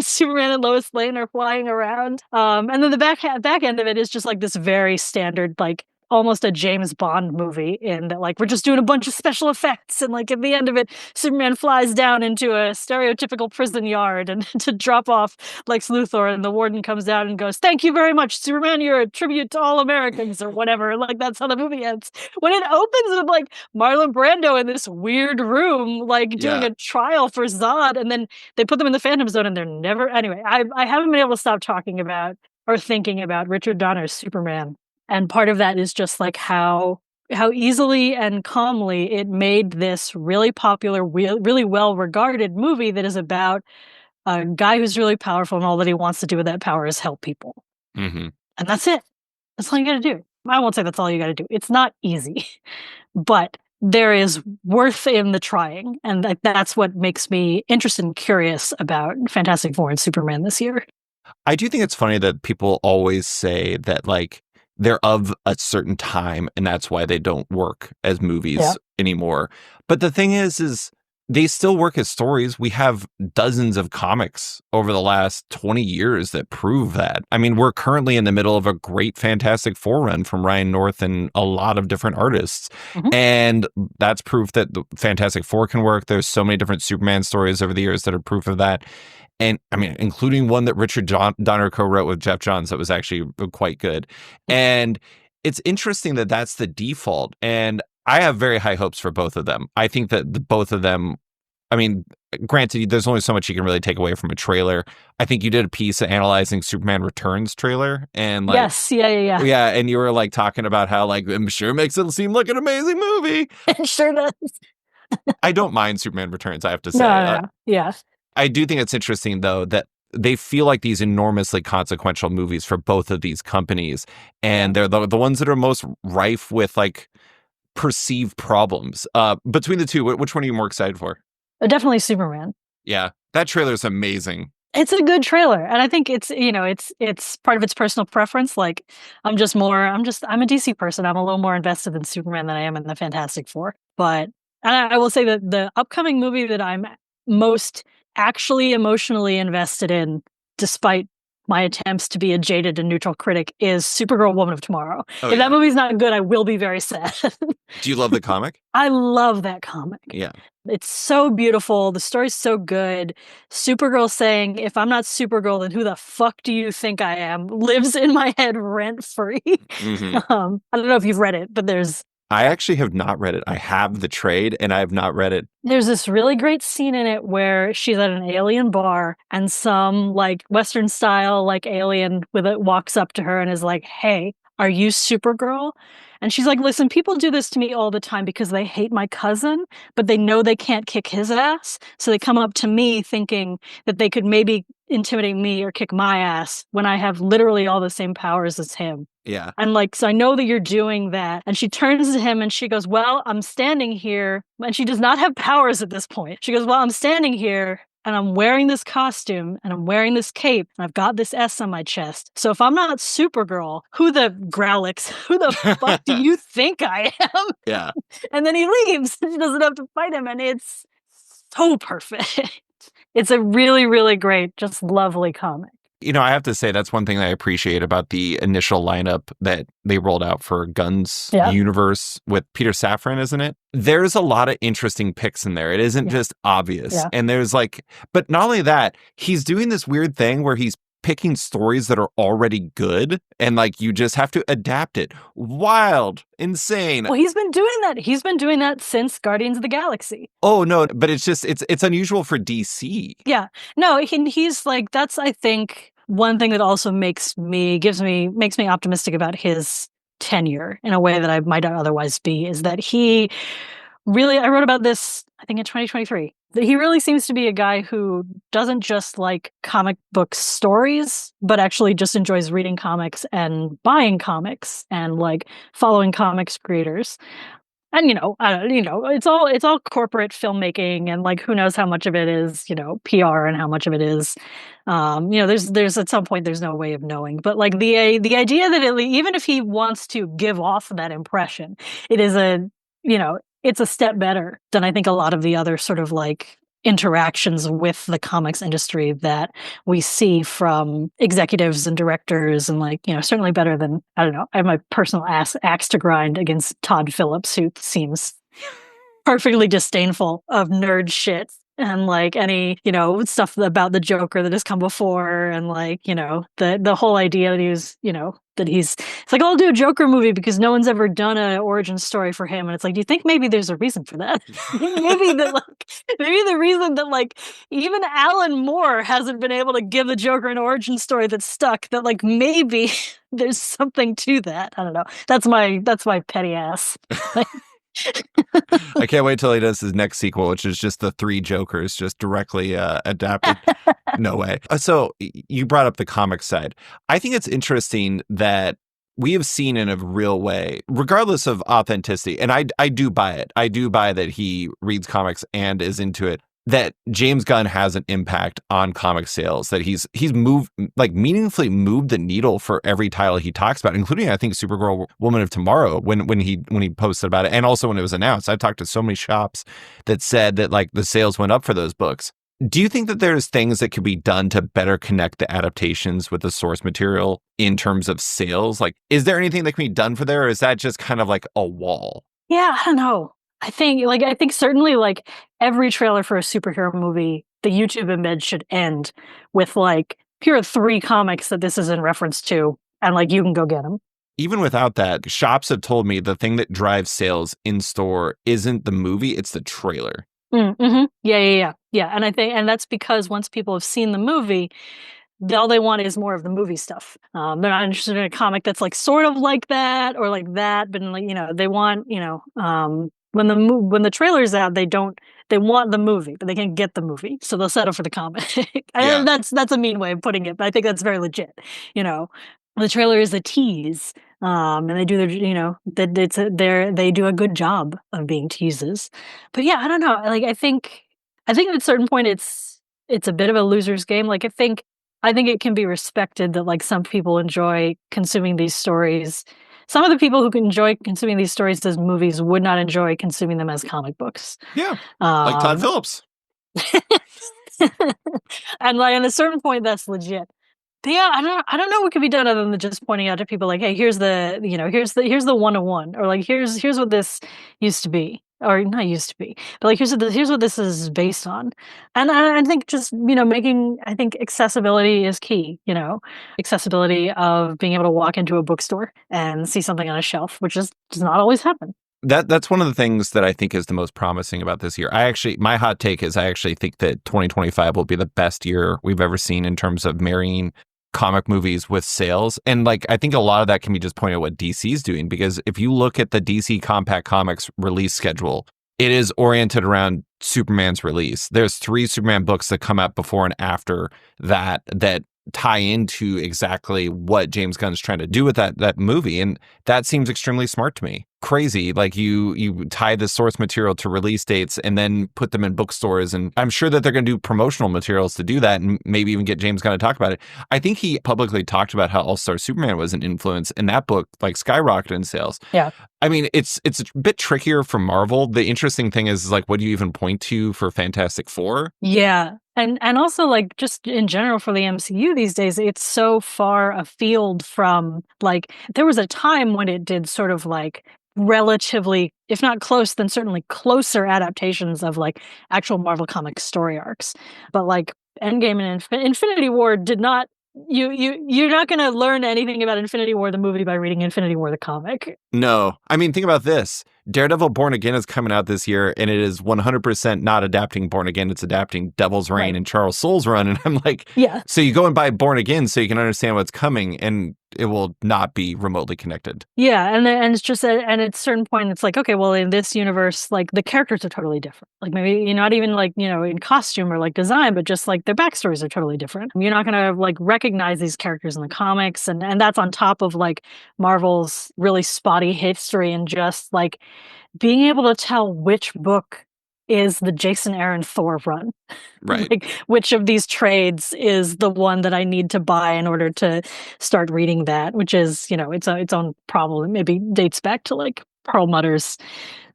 Speaker 2: Superman and Lois Lane are flying around. And then the back end of it is just like this very standard, like almost a James Bond movie in that, like, we're just doing a bunch of special effects, and like at the end of it, Superman flies down into a stereotypical prison yard and to drop off Lex Luthor, and the warden comes out and goes, "Thank you very much, Superman, you're a tribute to all Americans," or whatever. Like that's how the movie ends. When it opens with like Marlon Brando in this weird room, like doing a trial for Zod, and then they put them in the Phantom Zone, and they're never anyway. I haven't been able to stop talking about or thinking about Richard Donner's Superman. And part of that is just like how easily and calmly it made this really popular, really well-regarded movie that is about a guy who's really powerful, and all that he wants to do with that power is help people.
Speaker 1: Mm-hmm.
Speaker 2: And that's it. That's all you got to do. I won't say that's all you got to do. It's not easy, but there is worth in the trying. And that's what makes me interested and curious about Fantastic Four and Superman this year.
Speaker 1: I do think it's funny that people always say that, like, they're of a certain time and that's why they don't work as movies anymore. But the thing is they still work as stories. We have dozens of comics over the last 20 years that prove that. I mean, we're currently in the middle of a great Fantastic Four run from Ryan North and a lot of different artists. Mm-hmm. And that's proof that the Fantastic Four can work. There's so many different Superman stories over the years that are proof of that. And I mean, including one that Richard Donner co-wrote with Jeff Johns that was actually quite good. And it's interesting that that's the default. And I have very high hopes for both of them. I think that both of them, I mean, granted, there's only so much you can really take away from a trailer. I think you did a piece analyzing Superman Returns trailer. And like,
Speaker 2: yes, yeah.
Speaker 1: Yeah, and you were like talking about how like, I'm sure it makes it seem like an amazing movie.
Speaker 2: It sure does.
Speaker 1: I don't mind Superman Returns, I have to say.
Speaker 2: No. Yes.
Speaker 1: I do think it's interesting, though, that they feel like these enormously consequential movies for both of these companies. And they're the ones that are most rife with like perceived problems. Between the two, which one are you more excited for?
Speaker 2: Definitely Superman.
Speaker 1: Yeah, that trailer is amazing.
Speaker 2: It's a good trailer. And I think it's part of its personal preference. Like I'm a DC person. I'm a little more invested in Superman than I am in the Fantastic Four. But I will say that the upcoming movie that I'm most actually emotionally invested in, despite my attempts to be a jaded and neutral critic, is Supergirl Woman of Tomorrow. If that movie's not good, I will be very sad.
Speaker 1: Do you love the comic?
Speaker 2: I love that comic.
Speaker 1: Yeah.
Speaker 2: It's so beautiful. The story's so good. Supergirl saying, "If I'm not Supergirl, then who the fuck do you think I am?" lives in my head rent free. Mm-hmm. I don't know if you've read it, but
Speaker 1: I actually have not read it. I have the trade and I have not read it.
Speaker 2: There's this really great scene in it where she's at an alien bar and some like Western style like alien with it walks up to her and is like, "Hey, are you Supergirl?" And she's like, "Listen, people do this to me all the time because they hate my cousin, but they know they can't kick his ass. So they come up to me thinking that they could maybe intimidate me or kick my ass when I have literally all the same powers as him."
Speaker 1: Yeah.
Speaker 2: And like, so I know that you're doing that. And she turns to him and she goes, "Well, I'm standing here." And she does not have powers at this point. She goes, "Well, I'm standing here and I'm wearing this costume and I'm wearing this cape and I've got this S on my chest. So if I'm not Supergirl, who the fuck do you think I am?"
Speaker 1: Yeah.
Speaker 2: And then he leaves. She doesn't have to fight him. And it's so perfect. It's a really, really great, just lovely comic.
Speaker 1: You know, I have to say that's one thing that I appreciate about the initial lineup that they rolled out for Gunn's universe with Peter Safran, isn't it? There's a lot of interesting picks in there. It isn't just obvious. Yeah. And there's like, but not only that, he's doing this weird thing where he's picking stories that are already good and like you just have to adapt it. Wild, insane.
Speaker 2: Well, he's been doing that. He's been doing that since Guardians of the Galaxy.
Speaker 1: Oh no, but it's just it's unusual for DC.
Speaker 2: Yeah. No, he's like, that's I think one thing that also makes me optimistic about his tenure in a way that I might not otherwise be, is that he really, I wrote about this, I think in 2023, that he really seems to be a guy who doesn't just like comic book stories, but actually just enjoys reading comics and buying comics and like following comics creators. And it's all corporate filmmaking, and like who knows how much of it is PR and how much of it is there's at some point there's no way of knowing. But like the idea that even if he wants to give off that impression, it is it's a step better than I think a lot of the other sort of like interactions with the comics industry that we see from executives and directors, and like certainly better than, I don't know, I have my personal axe to grind against Todd Phillips, who seems perfectly disdainful of nerd shit and like any stuff about the Joker that has come before, and like the whole idea that it's like, I'll do a Joker movie because no one's ever done an origin story for him. And it's like, do you think maybe there's a reason for that? maybe the reason that like even Alan Moore hasn't been able to give the Joker an origin story that's stuck, that like maybe there's something to that. I don't know. That's my petty ass.
Speaker 1: I can't wait till he does his next sequel, which is just the three Jokers just directly adapted. No way. So you brought up the comic side. I think it's interesting that we have seen in a real way, regardless of authenticity, and I do buy it. I do buy that he reads comics and is into it, that James Gunn has an impact on comic sales, that he's moved, like meaningfully moved the needle for every title he talks about, including I think Supergirl Woman of Tomorrow when he posted about it, and also when it was announced. I've talked to so many shops that said that like the sales went up for those books. Do you think that there's things that could be done to better connect the adaptations with the source material in terms of sales? Like, is there anything that can be done for there, or is that just kind of like a wall?
Speaker 2: Yeah, I don't know. I think certainly like every trailer for a superhero movie, the YouTube embed should end with like, here are 3 comics that this is in reference to, and like you can go get them.
Speaker 1: Even without that, shops have told me the thing that drives sales in store isn't the movie, it's the trailer.
Speaker 2: Mm-hmm. Yeah. And that's because once people have seen the movie, all they want is more of the movie stuff. They're not interested in a comic that's like sort of like that or like that, but like they want when the trailer's out, they want the movie, but they can't get the movie, so they'll settle for the comic.
Speaker 1: Yeah.
Speaker 2: That's a mean way of putting it, but I think that's very legit. The trailer is a tease. And they do they do a good job of being teases. But yeah, I don't know. Like I think at a certain point it's a bit of a loser's game. Like I think it can be respected that like some people enjoy consuming these stories. Some of the people who can enjoy consuming these stories as movies would not enjoy consuming them as comic books.
Speaker 1: Yeah. Like Todd Phillips.
Speaker 2: And like at a certain point that's legit. But yeah, I don't know what could be done other than just pointing out to people like, hey, here's the 101, or like here's what this used to be, or not used to be, but like here's what this is based on. And I think just I think accessibility is key. Accessibility of being able to walk into a bookstore and see something on a shelf, which does not always happen.
Speaker 1: That's one of the things that I think is the most promising about this year. My hot take is I actually think that 2025 will be the best year we've ever seen in terms of marrying comic movies with sales. And like, I think a lot of that can be just pointed at what DC's doing, because if you look at the DC Compact Comics release schedule, it is oriented around Superman's release. There's 3 Superman books that come out before and after that tie into exactly what James Gunn's trying to do with that movie. And that seems extremely smart to me. Crazy. Like you tie the source material to release dates and then put them in bookstores. And I'm sure that they're going to do promotional materials to do that and maybe even get James Gunn to talk about it. I think he publicly talked about how All-Star Superman was an influence, and that book like skyrocketed in sales.
Speaker 2: Yeah.
Speaker 1: I mean, it's a bit trickier for Marvel. The interesting thing is like, what do you even point to for Fantastic Four?
Speaker 2: Yeah. And also like just in general for the MCU these days, it's so far afield from like, there was a time when it did sort of like relatively, if not close, then certainly closer adaptations of like actual Marvel Comics story arcs. But like Endgame and Infinity War did not, you're not going to learn anything about Infinity War the movie by reading Infinity War the comic.
Speaker 1: No. I mean, think about this. Daredevil Born Again is coming out this year, and it is 100% not adapting Born Again. It's adapting Devil's Reign and Charles Soule's run. And I'm like,
Speaker 2: yeah.
Speaker 1: So you go and buy Born Again so you can understand what's coming. And it will not be remotely connected.
Speaker 2: Yeah, and it's just at a certain point, it's like, okay, well, in this universe, like the characters are totally different. Like maybe you're not even like, in costume or like design, but just like their backstories are totally different. You're not gonna like recognize these characters in the comics, and that's on top of like Marvel's really spotty history and just like being able to tell which book is the Jason Aaron Thor run.
Speaker 1: Right.
Speaker 2: Like which of these trades is the one that I need to buy in order to start reading that, which is, its own problem. It maybe dates back to like Perlmutter's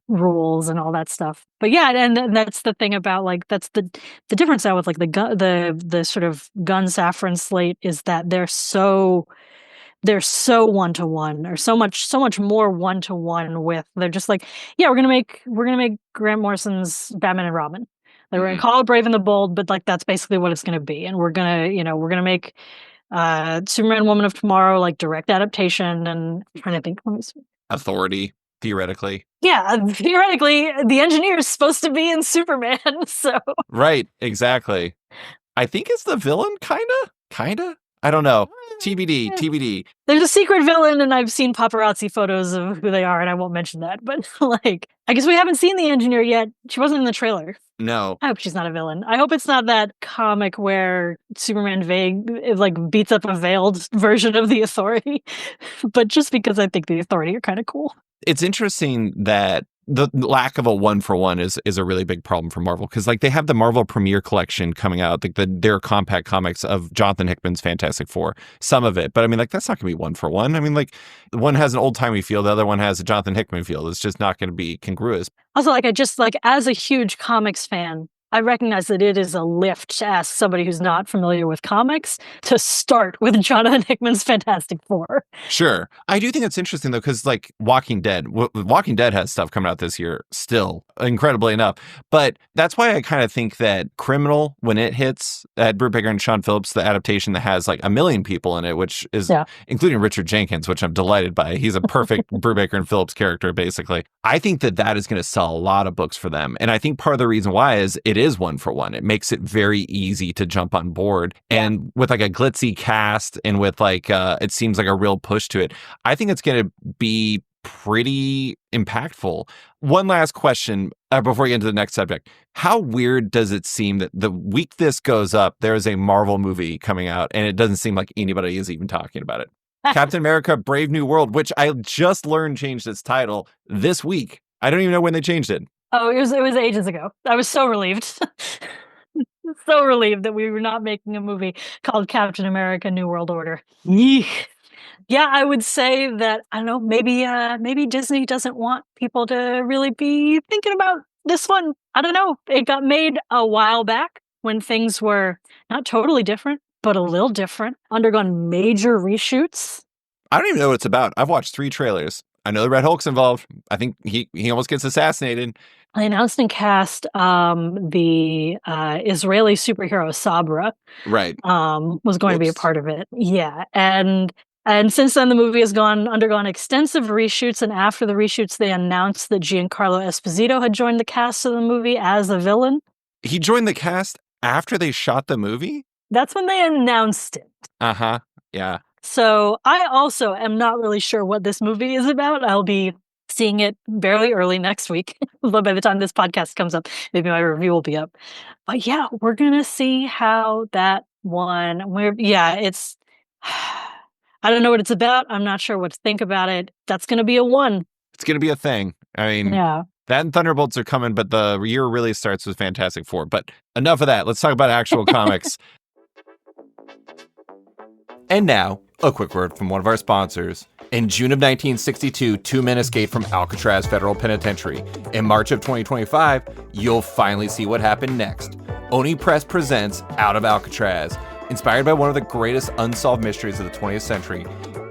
Speaker 2: rules and all that stuff. But yeah, and that's the thing about like that's the difference now with like the sort of Gun Saffron slate is that they're so one to one, or so much more one to one with. They're just like, yeah, we're gonna make Grant Morrison's Batman and Robin. Like, we're gonna call it Brave and the Bold, but like that's basically what it's gonna be. And we're gonna make Superman Woman of Tomorrow like direct adaptation. And I'm trying to think.
Speaker 1: Authority, theoretically.
Speaker 2: Yeah, theoretically, the engineer is supposed to be in Superman. So
Speaker 1: Right, exactly. I think it's the villain, kinda. I don't know. TBD, TBD.
Speaker 2: there's a secret villain, and I've seen paparazzi photos of who they are, and I won't mention that. But like, I guess we haven't seen the engineer yet. She wasn't in the trailer.
Speaker 1: No.
Speaker 2: I hope she's not a villain. I hope it's not that comic where Superman like beats up a veiled version of the Authority. But just because I think the Authority are kind of cool.
Speaker 1: It's interesting that the lack of a 1-for-1 is a really big problem for Marvel, because like they have the Marvel Premiere Collection coming out, like their compact comics of Jonathan Hickman's Fantastic Four, some of it, but I mean, like, that's not gonna be 1-for-1. I mean, like, one has an old timey feel, the other one has a Jonathan Hickman feel. It's just not going to be congruous.
Speaker 2: Also, like, I just like, as a huge comics fan, I recognize that it is a lift to ask somebody who's not familiar with comics to start with Jonathan Hickman's Fantastic Four.
Speaker 1: Sure. I do think it's interesting, though, because like Walking Dead has stuff coming out this year still, incredibly enough. But that's why I kind of think that Criminal, when it hits, Ed Brubaker and Sean Phillips, the adaptation that has like 1 million people in it, which is including Richard Jenkins, which I'm delighted by. He's a perfect Brubaker and Phillips character, basically. I think that is going to sell a lot of books for them. And I think part of the reason why is it is 1-for-1. It makes it very easy to jump on board. And with like a glitzy cast and with like, it seems like a real push to it, I think it's going to be pretty impactful. One last question before we get into the next subject. How weird does it seem that the week this goes up, there is a Marvel movie coming out and it doesn't seem like anybody is even talking about it? Captain America Brave New World, which I just learned changed its title this week. I don't even know when they changed it.
Speaker 2: Oh, it was ages ago. I was so relieved. So relieved that we were not making a movie called Captain America New World Order. Yeesh. Yeah, I would say that, I don't know, maybe Disney doesn't want people to really be thinking about this one. I don't know. It got made a while back when things were not totally different, but a little different, undergone major reshoots.
Speaker 1: I don't even know what it's about. I've watched 3 trailers. I know the Red Hulk's involved. I think he almost gets assassinated.
Speaker 2: They announced and cast the Israeli superhero Sabra.
Speaker 1: Right.
Speaker 2: Was going to be a part of it. Yeah. And since then, the movie has undergone extensive reshoots. And after the reshoots, they announced that Giancarlo Esposito had joined the cast of the movie as a villain.
Speaker 1: He joined the cast after they shot the movie?
Speaker 2: That's when they announced it.
Speaker 1: Uh-huh. Yeah.
Speaker 2: So I also am not really sure what this movie is about. I'll be seeing it very early next week. By the time this podcast comes up, maybe my review will be up. But yeah, we're going to see how that one, it's, I don't know what it's about. I'm not sure what to think about it. That's going to be a 1.
Speaker 1: It's going to be a thing. I mean, that and Thunderbolts are coming, but the year really starts with Fantastic Four. But enough of that. Let's talk about actual comics. And now, a quick word from one of our sponsors. In June of 1962, 2 men escaped from Alcatraz Federal Penitentiary. In March of 2025, you'll finally see what happened next. Oni Press presents Out of Alcatraz. Inspired by one of the greatest unsolved mysteries of the 20th century,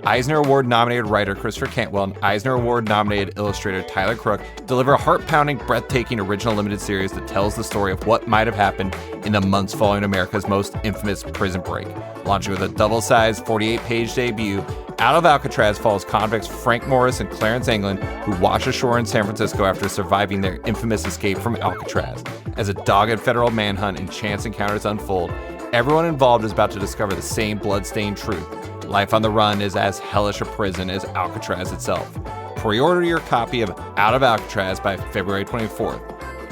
Speaker 1: Eisner Award-nominated writer Christopher Cantwell and Eisner Award-nominated illustrator Tyler Crook deliver a heart-pounding, breathtaking original limited series that tells the story of what might have happened in the months following America's most infamous prison break. Launching with a double-sized 48-page debut, Out of Alcatraz follows convicts Frank Morris and Clarence Anglin, who wash ashore in San Francisco after surviving their infamous escape from Alcatraz. As a dogged federal manhunt and chance encounters unfold, everyone involved is about to discover the same blood-stained truth. Life on the Run is as hellish a prison as Alcatraz itself. Pre-order your copy of Out of Alcatraz by February 24th.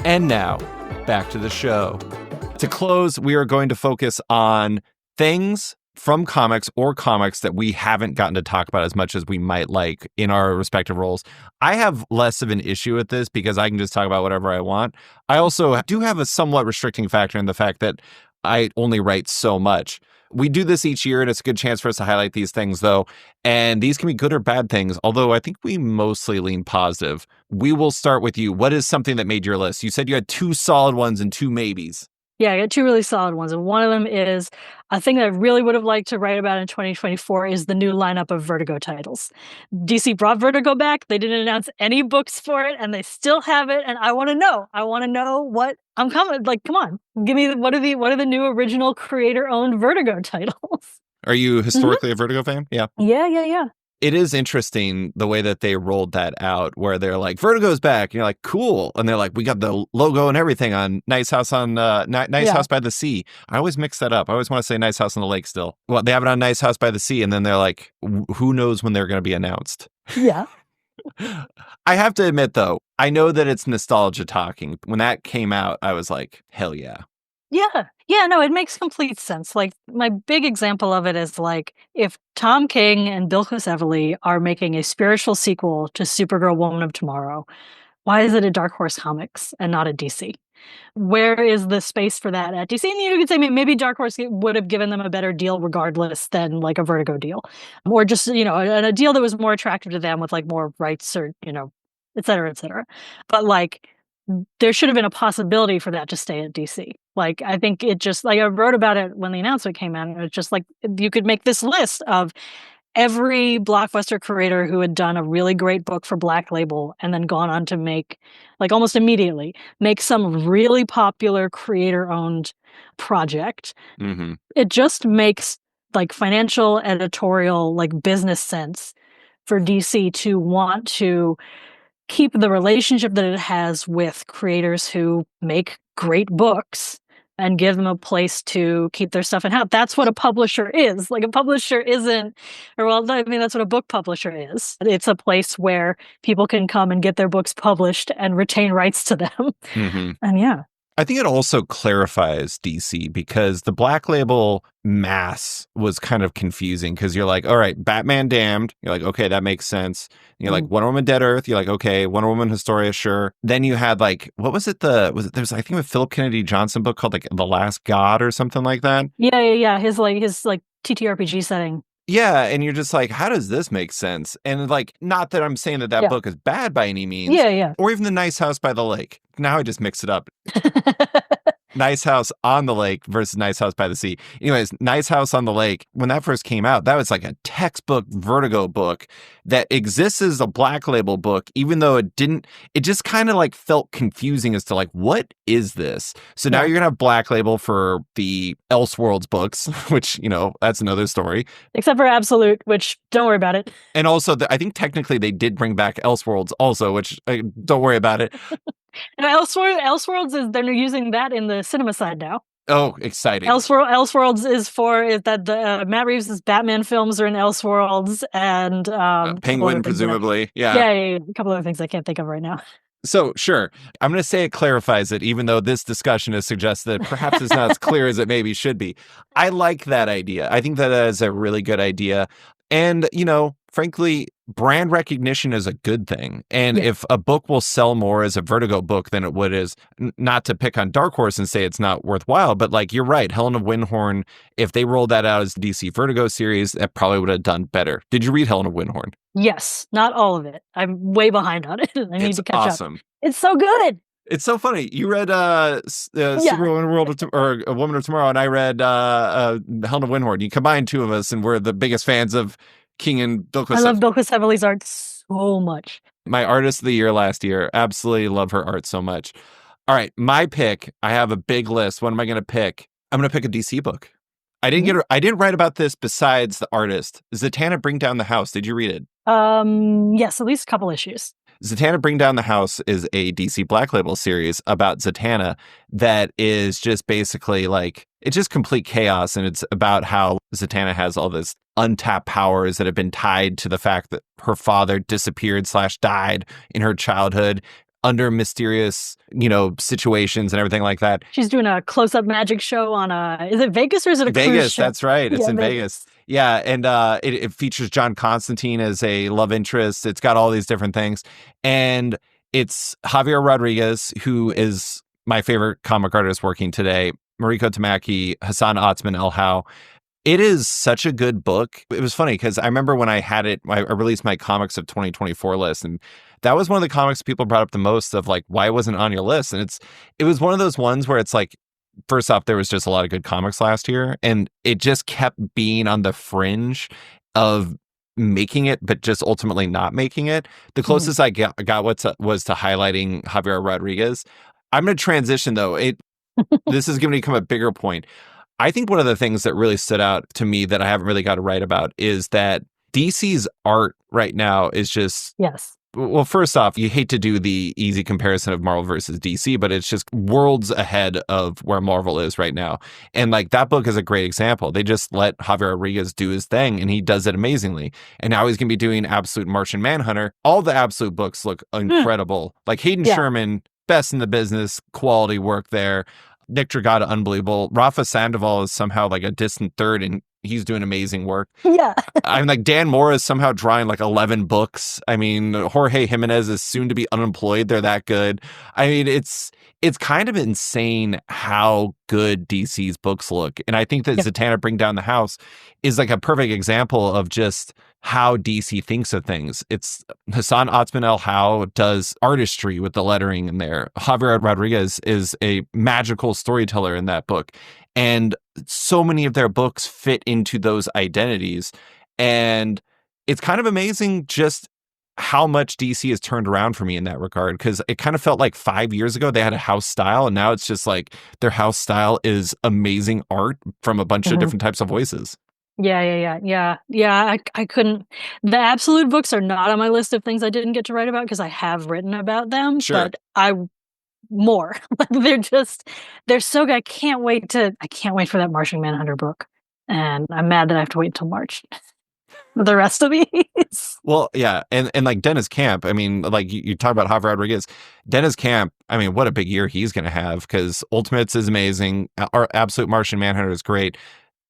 Speaker 1: And now, back to the show. To close, we are going to focus on things from comics or comics that we haven't gotten to talk about as much as we might like in our respective roles. I have less of an issue with this because I can just talk about whatever I want. I also do have a somewhat restricting factor in the fact that I only write so much. We do this each year, and it's a good chance for us to highlight these things, though. And these can be good or bad things, although I think we mostly lean positive. We will start with you. What is something that made your list? You said you had 2 solid ones and 2 maybes.
Speaker 2: Yeah, I got 2 really solid ones, and one of them is a thing that I really would have liked to write about in 2024 is the new lineup of Vertigo titles. DC brought Vertigo back. They didn't announce any books for it, and they still have it, and I wanna know. I wanna know what I'm coming like, come on. Give me what are the new original creator-owned Vertigo titles?
Speaker 1: Are you historically a Vertigo fan? Yeah.
Speaker 2: Yeah.
Speaker 1: It is interesting the way that they rolled that out, where they're like, Vertigo's back. And you're like, cool. And they're like, we got the logo and everything on Nice House on House by the Sea. I always mix that up. I always want to say Nice House on the Lake still. Well, they have it on Nice House by the Sea. And then they're like, who knows when they're going to be announced?
Speaker 2: Yeah.
Speaker 1: I have to admit, though, I know that it's nostalgia talking. When that came out, I was like, hell yeah.
Speaker 2: Yeah, no, it makes complete sense. Like, my big example of it is, like, if Tom King and Bilquis Evely are making a spiritual sequel to Supergirl Woman of Tomorrow, why is it a Dark Horse Comics and not a DC? Where is the space for that at DC? And you could say maybe Dark Horse would have given them a better deal regardless than, like, a Vertigo deal. Or just, a deal that was more attractive to them with, like, more rights or, et cetera, et cetera. But, like, there should have been a possibility for that to stay at DC. Like, I think it just, like, I wrote about it when the announcement came out, and it's just like, you could make this list of every blockbuster creator who had done a really great book for Black Label and then gone on to make, like, almost immediately, make some really popular creator-owned project.
Speaker 1: Mm-hmm.
Speaker 2: It just makes, like, financial, editorial, like, business sense for DC to want to keep the relationship that it has with creators who make great books and give them a place to keep their stuff in house. That's what a publisher is. Like, a publisher isn't, that's what a book publisher is. It's a place where people can come and get their books published and retain rights to them.
Speaker 1: Mm-hmm.
Speaker 2: And yeah.
Speaker 1: I think it also clarifies DC because the Black Label mass was kind of confusing because you're like, all right, Batman Damned. You're like, okay, that makes sense. And you're like, Wonder Woman Dead Earth. You're like, okay, Wonder Woman Historia, sure. Then you had like, what was it? There's I think a Philip Kennedy Johnson book called like The Last God or something like that.
Speaker 2: Yeah. His TTRPG setting.
Speaker 1: Yeah, and you're just like, how does this make sense? And like, not that I'm saying that book is bad by any means.
Speaker 2: Yeah.
Speaker 1: Or even The Nice House by the Lake. Now I just mix it up. Nice House on the Lake versus Nice House by the Sea. Anyways, Nice House on the Lake, when that first came out, that was like a textbook Vertigo book that exists as a Black Label book, even though it just kind of like felt confusing as to like, what is this? So now you're going to have Black Label for the Elseworlds books, which, that's another story.
Speaker 2: Except for Absolute, which don't worry about it.
Speaker 1: And also, I think technically they did bring back Elseworlds also, which don't worry about it.
Speaker 2: And Elseworlds is they're using that in the cinema side now.
Speaker 1: Oh, exciting!
Speaker 2: Elseworlds is that the Matt Reeves' Batman films are in Elseworlds, and
Speaker 1: Penguin presumably, yeah,
Speaker 2: a couple other things I can't think of right now.
Speaker 1: So, sure, I'm going to say it clarifies it, even though this discussion has suggested that perhaps it's not as clear as it maybe should be. I like that idea. I think that is a really good idea. And, frankly, brand recognition is a good thing. And if a book will sell more as a Vertigo book than it would as, not to pick on Dark Horse and say it's not worthwhile, but like, you're right, Helen of Windhorn, if they rolled that out as the DC Vertigo series, that probably would have done better. Did you read Helen of Windhorn?
Speaker 2: Yes, not all of it. I'm way behind on it. I need to catch up. It's so good.
Speaker 1: It's so funny. You read Superwoman or A Woman of Tomorrow, and I read Helen of Windhorn. You combine two of us, and we're the biggest fans of King and Bilquis.
Speaker 2: I love Bilquis Evely's art so much.
Speaker 1: My artist of the year last year. Absolutely love her art so much. All right, my pick. I have a big list. What am I going to pick? I'm going to pick a DC book. I didn't write about this besides the artist. Zatanna Bring Down the House. Did you read it?
Speaker 2: Yes, at least a couple issues.
Speaker 1: Zatanna Bring Down the House is a DC Black Label series about Zatanna that is just basically like, it's just complete chaos. And it's about how Zatanna has all this untapped powers that have been tied to the fact that her father disappeared / died in her childhood under mysterious, situations and everything like that.
Speaker 2: She's doing a close-up magic show on is it Vegas or is it a cruise
Speaker 1: Vegas,
Speaker 2: ship?
Speaker 1: that's right. It's
Speaker 2: Yeah,
Speaker 1: in Vegas. Yeah, and it features John Constantine as a love interest. It's got all these different things. And it's Javier Rodriguez, who is my favorite comic artist working today, Mariko Tamaki, Hassan Otsman El-How. It is such a good book. It was funny because I remember when I had it, I released my comics of 2024 list, and that was one of the comics people brought up the most of like, why wasn't it on your list? And it was one of those ones where it's like, first off, there was just a lot of good comics last year, and it just kept being on the fringe of making it, but just ultimately not making it. The closest I got was to highlighting Javier Rodriguez. I'm going to transition though. This is going to become a bigger point. I think one of the things that really stood out to me that I haven't really got to write about is that DC's art right now is just...
Speaker 2: Yes.
Speaker 1: Well, first off, you hate to do the easy comparison of Marvel versus DC, but it's just worlds ahead of where Marvel is right now. And like that book is a great example. They just let Javier Rodriguez do his thing and he does it amazingly. And now he's going to be doing Absolute Martian Manhunter. All the Absolute books look incredible. Like Hayden Sherman, best in the business, quality work there. Nick Dragata, unbelievable. Rafa Sandoval is somehow like a distant third, and he's doing amazing work.
Speaker 2: Yeah.
Speaker 1: I'm like, Dan Moore is somehow drawing like 11 books. I mean, Jorge Jimenez is soon to be unemployed. They're that good. I mean, it's kind of insane how good DC's books look. And I think that Zatanna Bring Down the House is like a perfect example of just how DC thinks of things. It's Hassan Otsman El-How does artistry with the lettering in there. Javier Rodriguez is a magical storyteller in that book. And so many of their books fit into those identities. And it's kind of amazing just how much DC has turned around for me in that regard, because it kind of felt like 5 years ago they had a house style, and now it's just like their house style is amazing art from a bunch of different types of voices.
Speaker 2: Yeah. I couldn't. The Absolute books are not on my list of things I didn't get to write about because I have written about them.
Speaker 1: Sure.
Speaker 2: But more. They're so good. I can't wait for that Martian Manhunter book. And I'm mad that I have to wait until March. The rest of these.
Speaker 1: Well, yeah. And like Dennis Camp, I mean, like you talk about Javier Rodriguez. Dennis Camp, I mean, what a big year he's going to have, because Ultimates is amazing. Our Absolute Martian Manhunter is great.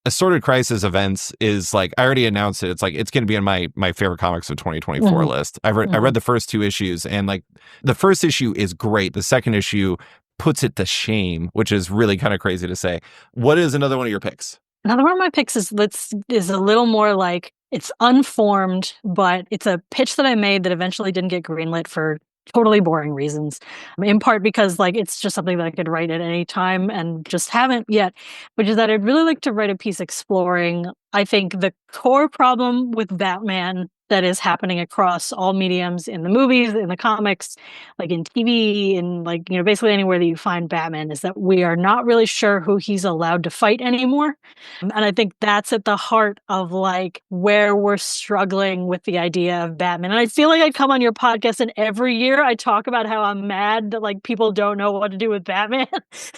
Speaker 1: Assorted Crisis Events is like, I already announced it. It's like, it's going to be on my favorite comics of 2024 list. I read the first 2 issues, and like the first issue is great. The second issue puts it to shame, which is really kind of crazy to say. What is another one of your picks?
Speaker 2: Another one of my picks is a little more like, it's unformed, but it's a pitch that I made that eventually didn't get greenlit for totally boring reasons, in part because like it's just something that I could write at any time and just haven't yet, which is that I'd really like to write a piece exploring, I think, the core problem with Batman that is happening across all mediums, in the movies, in the comics, like in TV, in like, basically anywhere that you find Batman, is that we are not really sure who he's allowed to fight anymore. And I think that's at the heart of like where we're struggling with the idea of Batman. And I feel like I come on your podcast and every year I talk about how I'm mad that like people don't know what to do with Batman.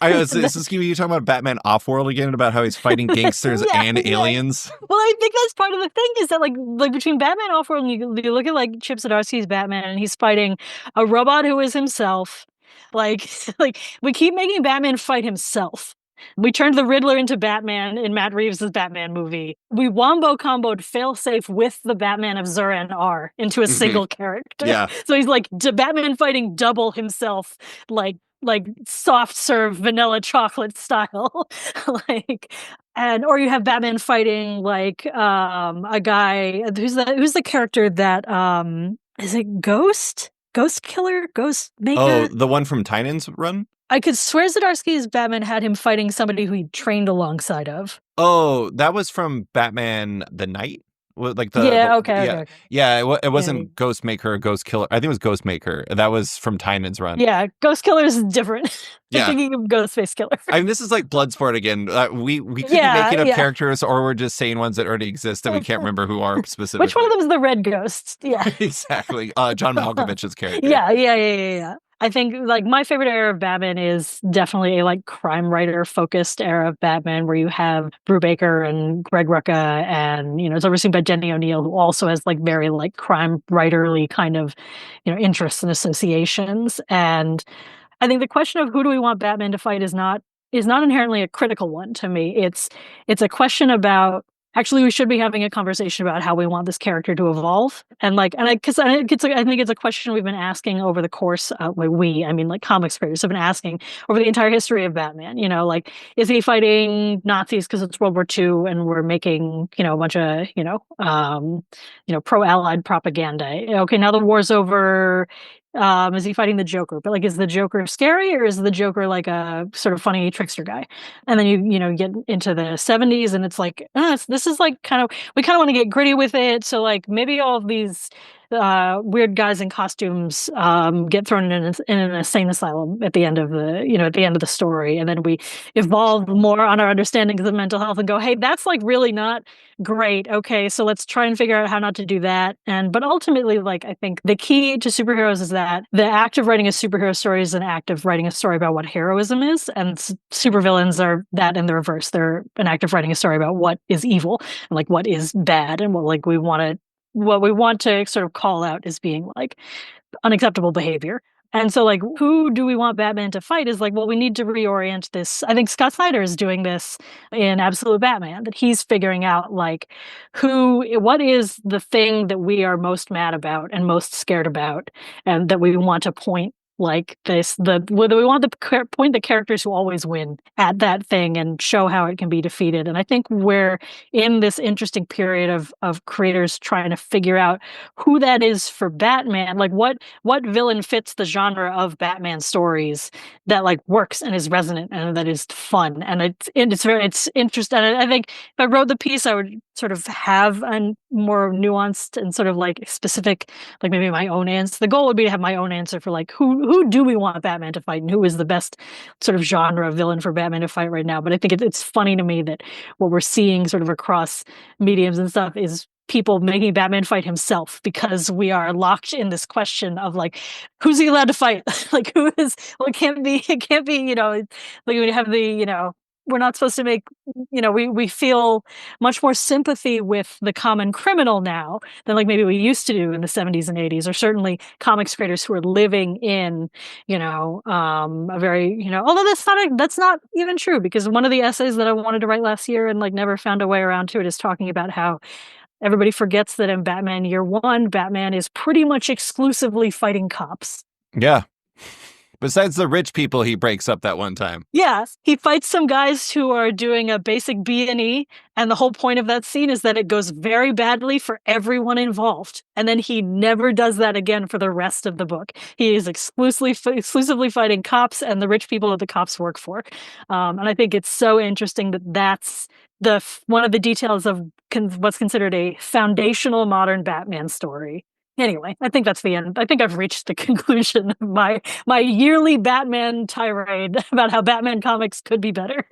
Speaker 1: Is this you talking about Batman Offworld again, about how he's fighting gangsters and aliens?
Speaker 2: Well, I think that's part of the thing, is that like between Batman Offworld and you look at like Chip Zdarsky's Batman, and he's fighting a robot who is himself. Like we keep making Batman fight himself. We turned the Riddler into Batman in Matt Reeves' Batman movie. We wombo-comboed Failsafe with the Batman of Zur-En-Arrh into a single character.
Speaker 1: Yeah.
Speaker 2: So he's like Batman fighting double himself, like soft serve vanilla chocolate style. Or you have Batman fighting like a guy who's the character that is it Ghost Killer, Ghost Maker?
Speaker 1: Oh, the one from Tynan's run?
Speaker 2: I could swear Zdarsky's Batman had him fighting somebody who he trained alongside of.
Speaker 1: Oh, that was from Batman the Knight? Like
Speaker 2: okay.
Speaker 1: Yeah, it wasn't Ghostmaker or Ghost Killer. I think it was Ghostmaker. That was from Tynan's run.
Speaker 2: Yeah, Ghost Killer is different.
Speaker 1: Yeah.
Speaker 2: I'm thinking of Ghostface Killer.
Speaker 1: I mean, this is like Bloodsport again. We could be making up characters, or we're just saying ones that already exist and we can't remember who are specifically.
Speaker 2: Which one of them is the Red Ghost? Yeah.
Speaker 1: Exactly. John Malkovich's character.
Speaker 2: Yeah. I think like my favorite era of Batman is definitely a like crime writer focused era of Batman where you have Brubaker and Greg Rucka and it's overseen by Denny O'Neil who also has like very like crime writerly kind of interests and associations. And I think the question of who do we want Batman to fight is not inherently a critical one to me. It's a question about actually we should be having a conversation about how we want this character to evolve and like and I because I think it's a question we've been asking over the course of I mean like comics creators have been asking over the entire history of Batman. Like is he fighting Nazis because it's World War II and we're making a bunch of pro Allied propaganda? Okay, now the war's over. Is he fighting the Joker? But like, is the Joker scary or is the Joker like a sort of funny trickster guy? And then you get into the 70s and it's like, this is like we kind of want to get gritty with it. So like maybe all of these weird guys in costumes get thrown in an insane asylum at the end of the story, and then we evolve more on our understandings of mental health and go, hey, that's like really not great. Okay, so let's try and figure out how not to do that. But ultimately, like I think the key to superheroes is that the act of writing a superhero story is an act of writing a story about what heroism is, and supervillains are that in the reverse. They're an act of writing a story about what is evil and like what is bad and what we want to sort of call out as being like unacceptable behavior. And so, like, who do we want Batman to fight is like, well, we need to reorient this. I think Scott Snyder is doing this in Absolute Batman, that he's figuring out, like, what is the thing that we are most mad about and most scared about, and that we want to point like this, whether we want to point the characters who always win at that thing and show how it can be defeated. And I think we're in this interesting period of creators trying to figure out who that is for Batman. Like what villain fits the genre of Batman stories that like works and is resonant and that is fun. And it's interesting. And I think if I wrote the piece, I would sort of have a more nuanced and sort of like specific, like maybe my own answer. The goal would be to have my own answer for like who do we want Batman to fight and who is the best sort of genre villain for Batman to fight right now. But I think it's funny to me that what we're seeing sort of across mediums and stuff is people making Batman fight himself because we are locked in this question of like, who's he allowed to fight? Like who is, well, it can't be, like we have we're not supposed to make, we feel much more sympathy with the common criminal now than like maybe we used to do in the 70s and 80s, or certainly comics creators who are living in, a very, although that's not even true, because one of the essays that I wanted to write last year and like never found a way around to it is talking about how everybody forgets that in Batman Year One, Batman is pretty much exclusively fighting cops.
Speaker 1: Yeah. Besides the rich people he breaks up that one time.
Speaker 2: Yeah, he fights some guys who are doing a basic B&E, and the whole point of that scene is that it goes very badly for everyone involved. And then he never does that again for the rest of the book. He is exclusively fighting cops and the rich people that the cops work for. And I think it's so interesting that that's one of the details of what's considered a foundational modern Batman story. Anyway, I think that's the end. I think I've reached the conclusion of my yearly Batman tirade about how Batman comics could be better.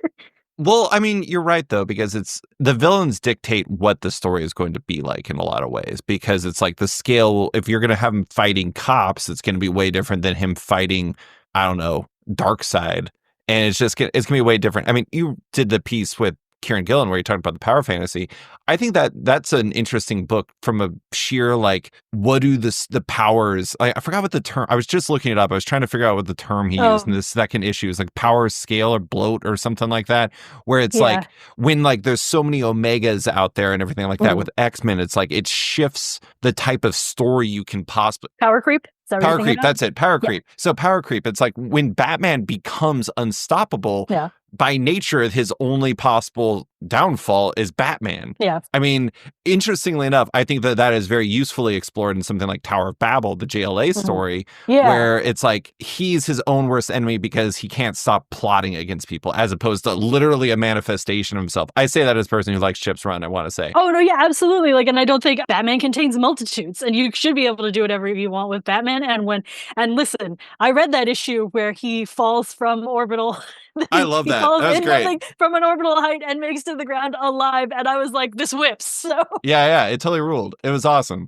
Speaker 1: Well, I mean, you're right, though, because it's the villains dictate what the story is going to be like in a lot of ways, because it's like the scale. If you're going to have him fighting cops, it's going to be way different than him fighting, I don't know, Darkseid. And it's going to be way different. I mean, you did the piece with Kieran Gillen where you talked about the power fantasy. I think that's an interesting book from a sheer like, what do the powers, I forgot what the term, I was just looking it up. I was trying to figure out what the term he used in the second issue is, like power scale or bloat or something like that, where it's like when like there's so many Omegas out there and everything like that with X-Men, it's like it shifts the type of story you can possibly.
Speaker 2: Power creep?
Speaker 1: Power creep, that's it. Power creep. So power creep, it's like when Batman becomes unstoppable, by nature, his only possible downfall is Batman.
Speaker 2: Yeah.
Speaker 1: I mean, interestingly enough, I think that is very usefully explored in something like Tower of Babel, the JLA story, where it's like he's his own worst enemy because he can't stop plotting against people, as opposed to literally a manifestation of himself. I say that as a person who likes Chips Run, I want to say.
Speaker 2: Oh, no, yeah, absolutely. Like, and I don't think Batman contains multitudes, and you should be able to do whatever you want with Batman. And listen, I read that issue where he falls from orbital.
Speaker 1: I love that. That was great.
Speaker 2: Like, from an orbital height and makes to the ground alive, and I was like, this whips. So
Speaker 1: yeah, it totally ruled. It was awesome.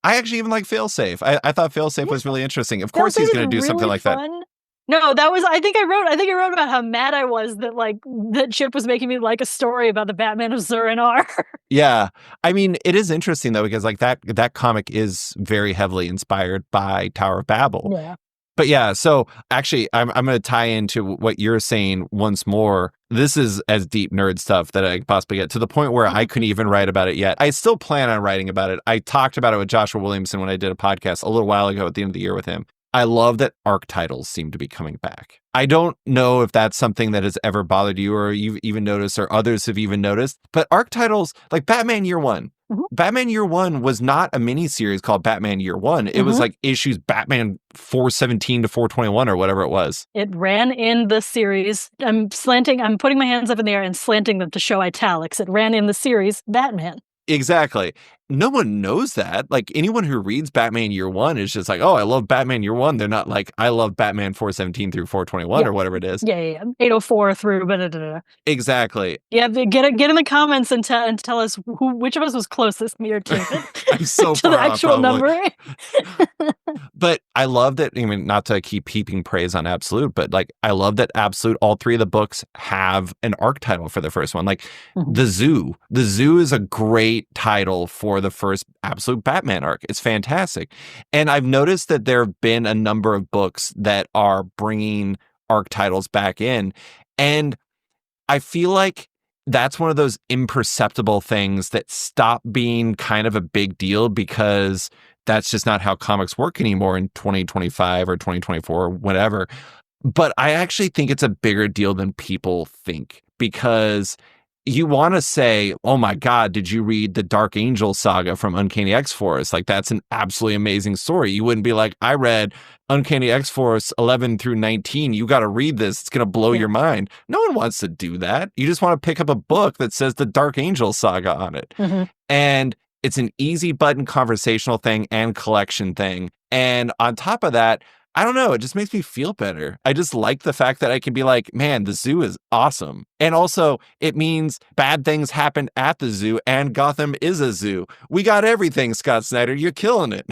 Speaker 1: I actually even like Failsafe. I thought Failsafe was really interesting. Of course,
Speaker 2: Failsafe
Speaker 1: he's
Speaker 2: is
Speaker 1: going to do something
Speaker 2: really
Speaker 1: like that.
Speaker 2: fun. No, that was I think I wrote about how mad I was that like that Chip was making me like a story about the Batman of Zur-En-Arrh.
Speaker 1: Yeah. I mean, it is interesting though, because like that comic is very heavily inspired by Tower of Babel.
Speaker 2: Yeah.
Speaker 1: But yeah, so actually I'm going to tie into what you're saying once more. This is as deep nerd stuff that I can possibly get, to the point where I couldn't even write about it yet. I still plan on writing about it. I talked about it with Joshua Williamson when I did a podcast a little while ago at the end of the year with him. I love that arc titles seem to be coming back. I don't know if that's something that has ever bothered you or you've even noticed or others have even noticed, but arc titles like Batman Year One.
Speaker 2: Mhm.
Speaker 1: Batman Year One was not a miniseries called Batman Year One. It was like issues Batman 417 to 421 or whatever it was.
Speaker 2: It ran in the series. I'm putting my hands up in the air and slanting them to show italics. It ran in the series Batman.
Speaker 1: Exactly. No one knows that. Like anyone who reads Batman Year One is just like, oh, I love Batman Year One. They're not like, I love Batman 417 through 421 or whatever it is.
Speaker 2: Yeah. 804 through blah, blah, blah.
Speaker 1: Exactly.
Speaker 2: Yeah, get in the comments and tell us which of us was closest, me or David,
Speaker 1: I'm so
Speaker 2: to the actual number.
Speaker 1: But I love that. I mean, not to keep heaping praise on Absolute, but like I love that Absolute, all three of the books have an arc title for the first one. Like The Zoo. The Zoo is a great title for the first Absolute Batman arc. It's fantastic. And I've noticed that there have been a number of books that are bringing arc titles back in. And I feel like that's one of those imperceptible things that stop being kind of a big deal because that's just not how comics work anymore in 2025 or 2024 or whatever. But I actually think it's a bigger deal than people think, because you want to say, oh my God, did you read the Dark Angel saga from Uncanny X-Force? Like, that's an absolutely amazing story. You wouldn't be like, I read Uncanny X-Force 11 through 19. You got to read this. It's going to blow your mind. No one wants to do that. You just want to pick up a book that says the Dark Angel saga on it. And it's an easy button conversational thing and collection thing. And on top of that, I don't know, it just makes me feel better. I just like the fact that I can be like, man, the zoo is awesome. And also, it means bad things happen at the zoo and Gotham is a zoo. We got everything, Scott Snyder. You're killing it.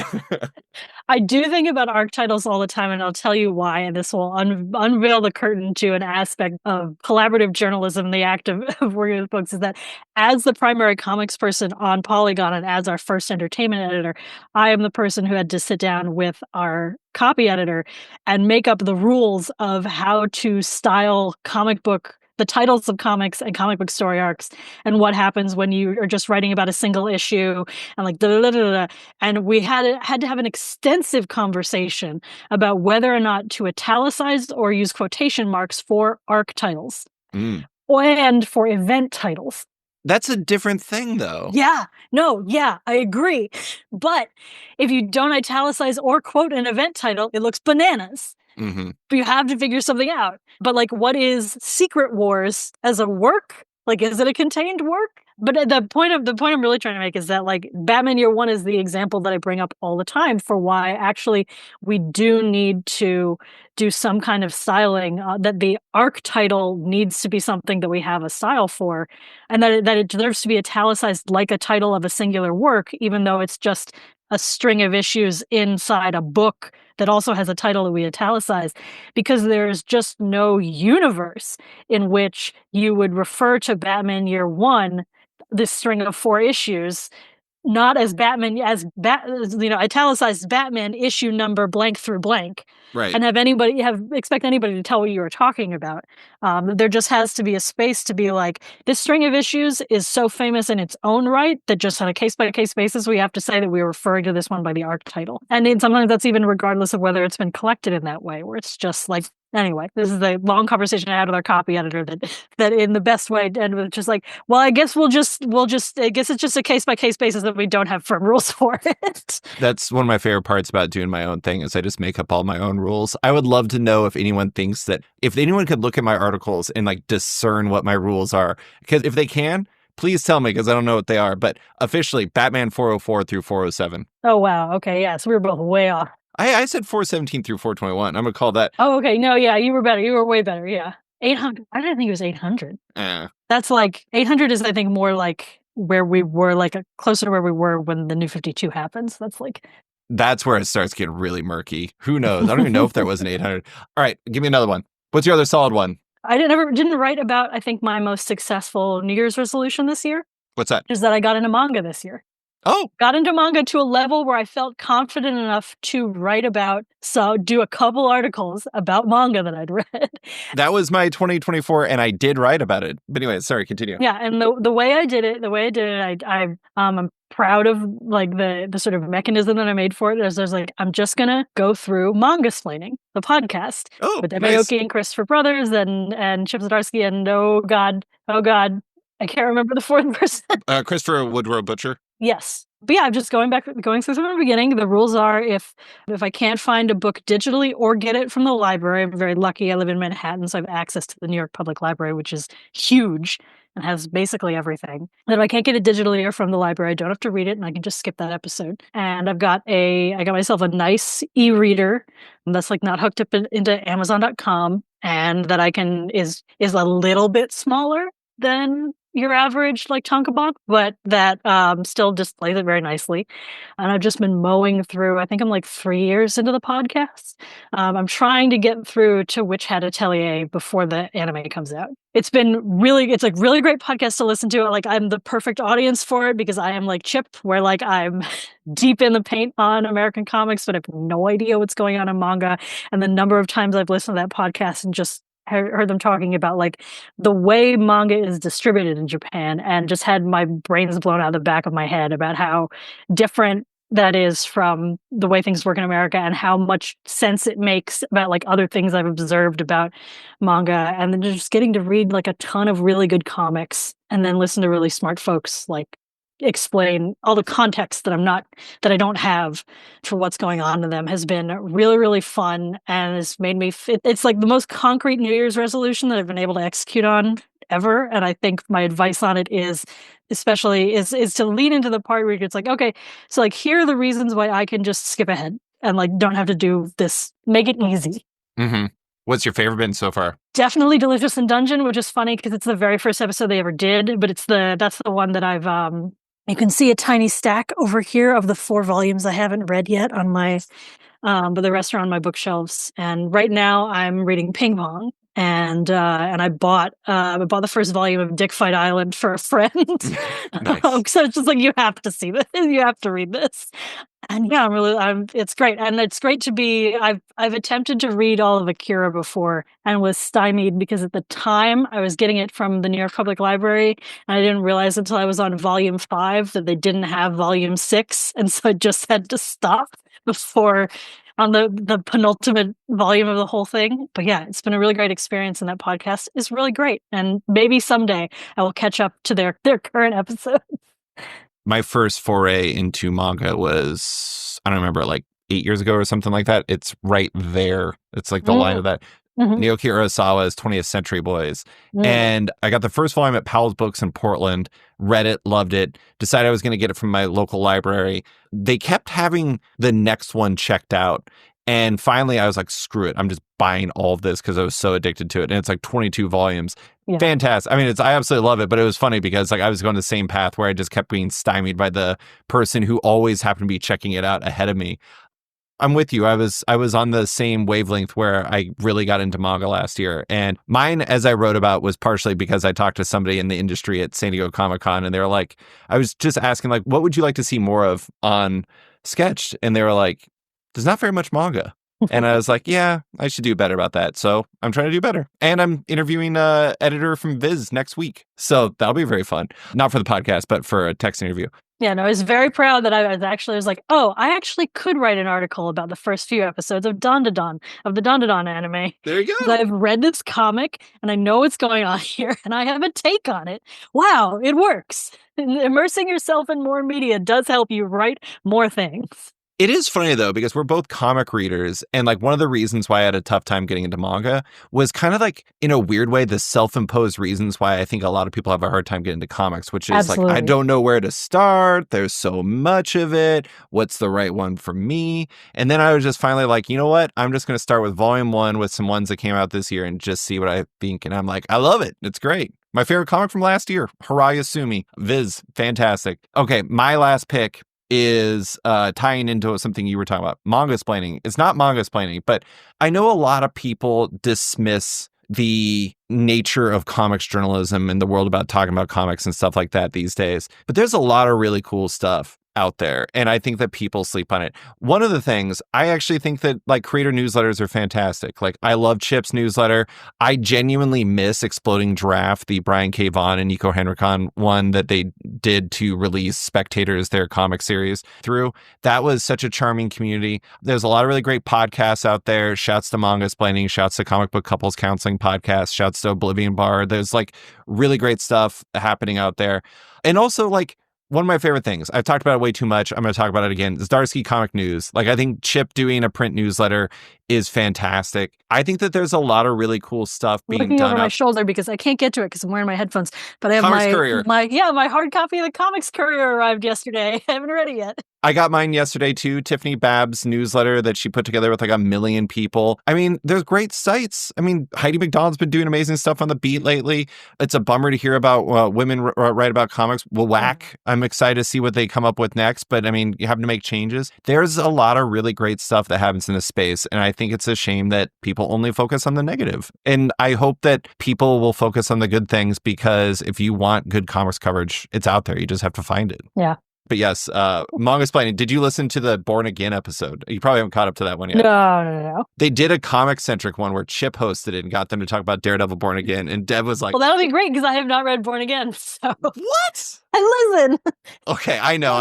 Speaker 2: I do think about arc titles all the time, and I'll tell you why, and this will unveil the curtain to an aspect of collaborative journalism, the act of working with books, is that as the primary comics person on Polygon and as our first entertainment editor, I am the person who had to sit down with our copy editor and make up the rules of how to style the titles of comics and comic book story arcs, and what happens when you are just writing about a single issue and like da da da da. And we had to have an extensive conversation about whether or not to italicize or use quotation marks for arc titles and for event titles.
Speaker 1: That's a different thing, though.
Speaker 2: Yeah, I agree. But if you don't italicize or quote an event title, it looks bananas. But you have to figure something out. But like, what is Secret Wars as a work? Like, is it a contained work? But the point I'm really trying to make is that like Batman Year One is the example that I bring up all the time for why actually we do need to do some kind of styling, that the arc title needs to be something that we have a style for, and that it deserves to be italicized like a title of a singular work, even though it's just a string of issues inside a book that also has a title that we italicize, because there's just no universe in which you would refer to Batman Year One, this string of 4 issues, not as Batman, italicized Batman issue number blank through blank,
Speaker 1: right?
Speaker 2: And expect anybody to tell what you were talking about. There just has to be a space to be like, this string of issues is so famous in its own right that just on a case by case basis, we have to say that we're referring to this one by the arc title. And then sometimes that's even regardless of whether it's been collected in that way, where it's just like, anyway, this is the long conversation I had with our copy editor that in the best way, and was just like, well, I guess I guess it's just a case by case basis that we don't have firm rules for it.
Speaker 1: That's one of my favorite parts about doing my own thing, is I just make up all my own rules. I would love to know if anyone thinks that, if anyone could look at my articles and like discern what my rules are, because if they can, please tell me, because I don't know what they are. But officially, Batman 404 through 407.
Speaker 2: Oh, wow. Okay, yeah. So we were both way off.
Speaker 1: I said 417 through 421. I'm going to call that.
Speaker 2: Oh, okay. No, yeah, you were better. You were way better. Yeah. 800. I didn't think it was 800. That's like, 800 is, I think, more like where we were, like closer to where we were when the New 52 happens.
Speaker 1: That's where it starts getting really murky. Who knows? I don't even know if there was an 800. All right, give me another one. What's your other solid one?
Speaker 2: I didn't write about, I think, my most successful New Year's resolution this year.
Speaker 1: What's that?
Speaker 2: Is that I got into manga this year.
Speaker 1: Oh,
Speaker 2: got into manga to a level where I felt confident enough to do a couple articles about manga that I'd read.
Speaker 1: That was my 2024, and I did write about it. But anyway, sorry, continue.
Speaker 2: Yeah, and the way I did it, I'm proud of like the sort of mechanism that I made for it. There's like, I'm just gonna go through Manga Splaining, the podcast with Emma
Speaker 1: nice.
Speaker 2: Aoki and Christopher Brothers and Chip Zdarsky and oh god, I can't remember the fourth person.
Speaker 1: Christopher Woodrow Butcher.
Speaker 2: Yes. But yeah, I'm just going through from the beginning. The rules are if I can't find a book digitally or get it from the library, I'm very lucky. I live in Manhattan, so I have access to the New York Public Library, which is huge and has basically everything. And if I can't get it digitally or from the library, I don't have to read it and I can just skip that episode. And I got myself a nice e-reader that's like not hooked up into Amazon.com and that is a little bit smaller than your average like Tonkabon, but that still displays it very nicely. And I've just been mowing through, I think I'm like 3 years into the podcast. I'm trying to get through to Witch Hat Atelier before the anime comes out. It's a really great podcast to listen to. Like I'm the perfect audience for it because I am like Chip, where like I'm deep in the paint on American comics, but I have no idea what's going on in manga. And the number of times I've listened to that podcast and just heard them talking about like the way manga is distributed in Japan and just had my brains blown out of the back of my head about how different that is from the way things work in America and how much sense it makes about like other things I've observed about manga. And then just getting to read like a ton of really good comics and then listen to really smart folks like explain all the context that I don't have for what's going on in them has been really, really fun and has made me it's like the most concrete New Year's resolution that I've been able to execute on ever. And I think my advice on it is to lean into the part where it's like, okay, so like here are the reasons why I can just skip ahead and like don't have to do this, make it easy.
Speaker 1: Mm-hmm. What's your favorite been so far?
Speaker 2: Definitely Delicious in Dungeon, which is funny because it's the very first episode they ever did, but that's the one that I've you can see a tiny stack over here of the 4 volumes I haven't read yet on my, but the rest are on my bookshelves. And right now I'm reading Ping Pong, and I bought the first volume of Dick Fight Island for a friend.
Speaker 1: Nice.
Speaker 2: So it's just like you have to see this, you have to read this. And yeah, it's great. And it's great to be, I've attempted to read all of Akira before and was stymied because at the time I was getting it from the New York Public Library and I didn't realize until I was on volume 5 that they didn't have volume 6. And so I just had to stop before on the penultimate volume of the whole thing. But yeah, it's been a really great experience and that podcast is really great. And maybe someday I will catch up to their current episodes.
Speaker 1: My first foray into manga was, I don't remember, like 8 years ago or something like that. It's right there. It's like the line of that. Mm-hmm. Naoki Urasawa's 20th Century Boys. Mm. And I got the first volume at Powell's Books in Portland, read it, loved it, decided I was going to get it from my local library. They kept having the next one checked out. And finally, I was like, screw it. I'm just buying all of this because I was so addicted to it. And it's like 22 volumes. Yeah. Fantastic. I mean, I absolutely love it, but it was funny because like I was going the same path where I just kept being stymied by the person who always happened to be checking it out ahead of me. I'm with you. I was on the same wavelength where I really got into manga last year. And mine, as I wrote about, was partially because I talked to somebody in the industry at San Diego Comic-Con and they were like, I was just asking like, what would you like to see more of on Sketched? And they were like, there's not very much manga. And I was like, yeah, I should do better about that. So I'm trying to do better. And I'm interviewing an editor from Viz next week. So that'll be very fun. Not for the podcast, but for a text interview.
Speaker 2: Yeah, no, I was very proud that I was like, oh, I actually could write an article about the first few episodes of the Dandadan anime.
Speaker 1: There you go.
Speaker 2: I've read this comic and I know what's going on here and I have a take on it. Wow, it works. Immersing yourself in more media does help you write more things.
Speaker 1: It is funny, though, because we're both comic readers. And like one of the reasons why I had a tough time getting into manga was kind of like, in a weird way, the self-imposed reasons why I think a lot of people have a hard time getting into comics, which is Absolutely. Like, I don't know where to start. There's so much of it. What's the right one for me? And then I was just finally like, you know what? I'm just going to start with volume 1 with some ones that came out this year and just see what I think. And I'm like, I love it. It's great. My favorite comic from last year, Haraya Sumi. Viz, fantastic. Okay, my last pick is tying into something you were talking about, manga splaining. It's not manga splaining, but I know a lot of people dismiss the nature of comics journalism in the world about talking about comics and stuff like that these days. But there's a lot of really cool stuff out there, and I think that people sleep on it. One of the things, I actually think that like creator newsletters are fantastic. Like I love Chip's newsletter. I genuinely miss Exploding Giraffe, the Brian K. Vaughan and Nico Henrikon one that they did to release Spectators, their comic series through. That was such a charming community. There's a lot of really great podcasts out there. Shouts to Manga Splaining, shouts to Comic Book Couples Counseling Podcast, shouts to Oblivion Bar. There's like really great stuff happening out there. And also like, one of my favorite things, I've talked about it way too much, I'm going to talk about it again, Zdarsky Comic News. Like, I think Chip doing a print newsletter is fantastic. I think that there's a lot of really cool stuff being
Speaker 2: looking
Speaker 1: done
Speaker 2: over my shoulder because I can't get to it because I'm wearing my headphones. But I have
Speaker 1: Comics Courier.
Speaker 2: my hard copy of the Comics Courier arrived yesterday. I haven't read it yet.
Speaker 1: I got mine yesterday too. Tiffany Babb's newsletter that she put together with like 1 million people. I mean, there's great sites. I mean, Heidi McDonald's been doing amazing stuff on the beat lately. It's a bummer to hear about women write about comics. Well, whack. I'm excited to see what they come up with next. But I mean, you have to make changes. There's a lot of really great stuff that happens in this space. And I think it's a shame that people only focus on the negative. And I hope that people will focus on the good things, because if you want good comics coverage, it's out there. You just have to find it.
Speaker 2: Yeah.
Speaker 1: But yes, Manga Splaining. Did you listen to the Born Again episode? You probably haven't caught up to that one yet.
Speaker 2: No.
Speaker 1: They did a comic-centric one where Chip hosted it and got them to talk about Daredevil Born Again. And Deb was like,
Speaker 2: well, that'll be great because I have not read Born Again. So
Speaker 1: what?
Speaker 2: I listen.
Speaker 1: Okay, I know.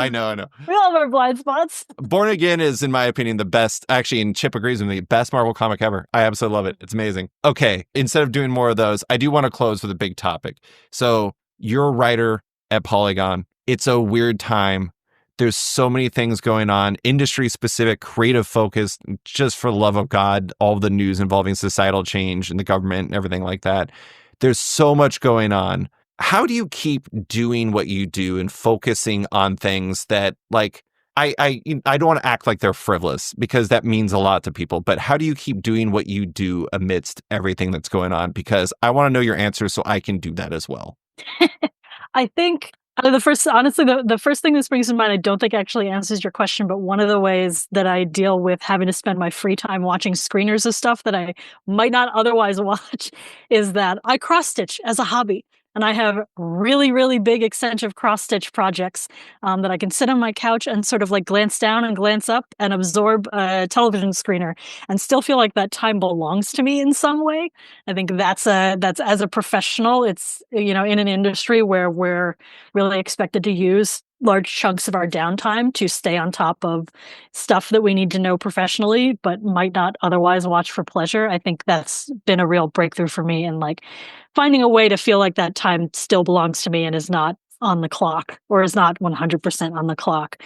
Speaker 2: We all have our blind spots.
Speaker 1: Born Again is, in my opinion, the best, actually, and Chip agrees with me, best Marvel comic ever. I absolutely love it. It's amazing. Okay, instead of doing more of those, I do want to close with a big topic. So you're a writer at Polygon. It's a weird time. There's so many things going on, industry specific, creative focused, just for the love of God, all the news involving societal change and the government and everything like that. There's so much going on. How do you keep doing what you do and focusing on things that, like, I don't want to act like they're frivolous, because that means a lot to people, but how do you keep doing what you do amidst everything that's going on? Because I want to know your answer so I can do that as well.
Speaker 2: I think the first thing that springs to mind, I don't think actually answers your question, but one of the ways that I deal with having to spend my free time watching screeners of stuff that I might not otherwise watch is that I cross-stitch as a hobby. And I have really, really big extensive cross-stitch projects that I can sit on my couch and sort of like glance down and glance up and absorb a television screener and still feel like that time belongs to me in some way. I think that's as a professional, it's, in an industry where we're really expected to use large chunks of our downtime to stay on top of stuff that we need to know professionally, but might not otherwise watch for pleasure. I think that's been a real breakthrough for me, and like finding a way to feel like that time still belongs to me and is not on the clock, or is not 100% on the clock.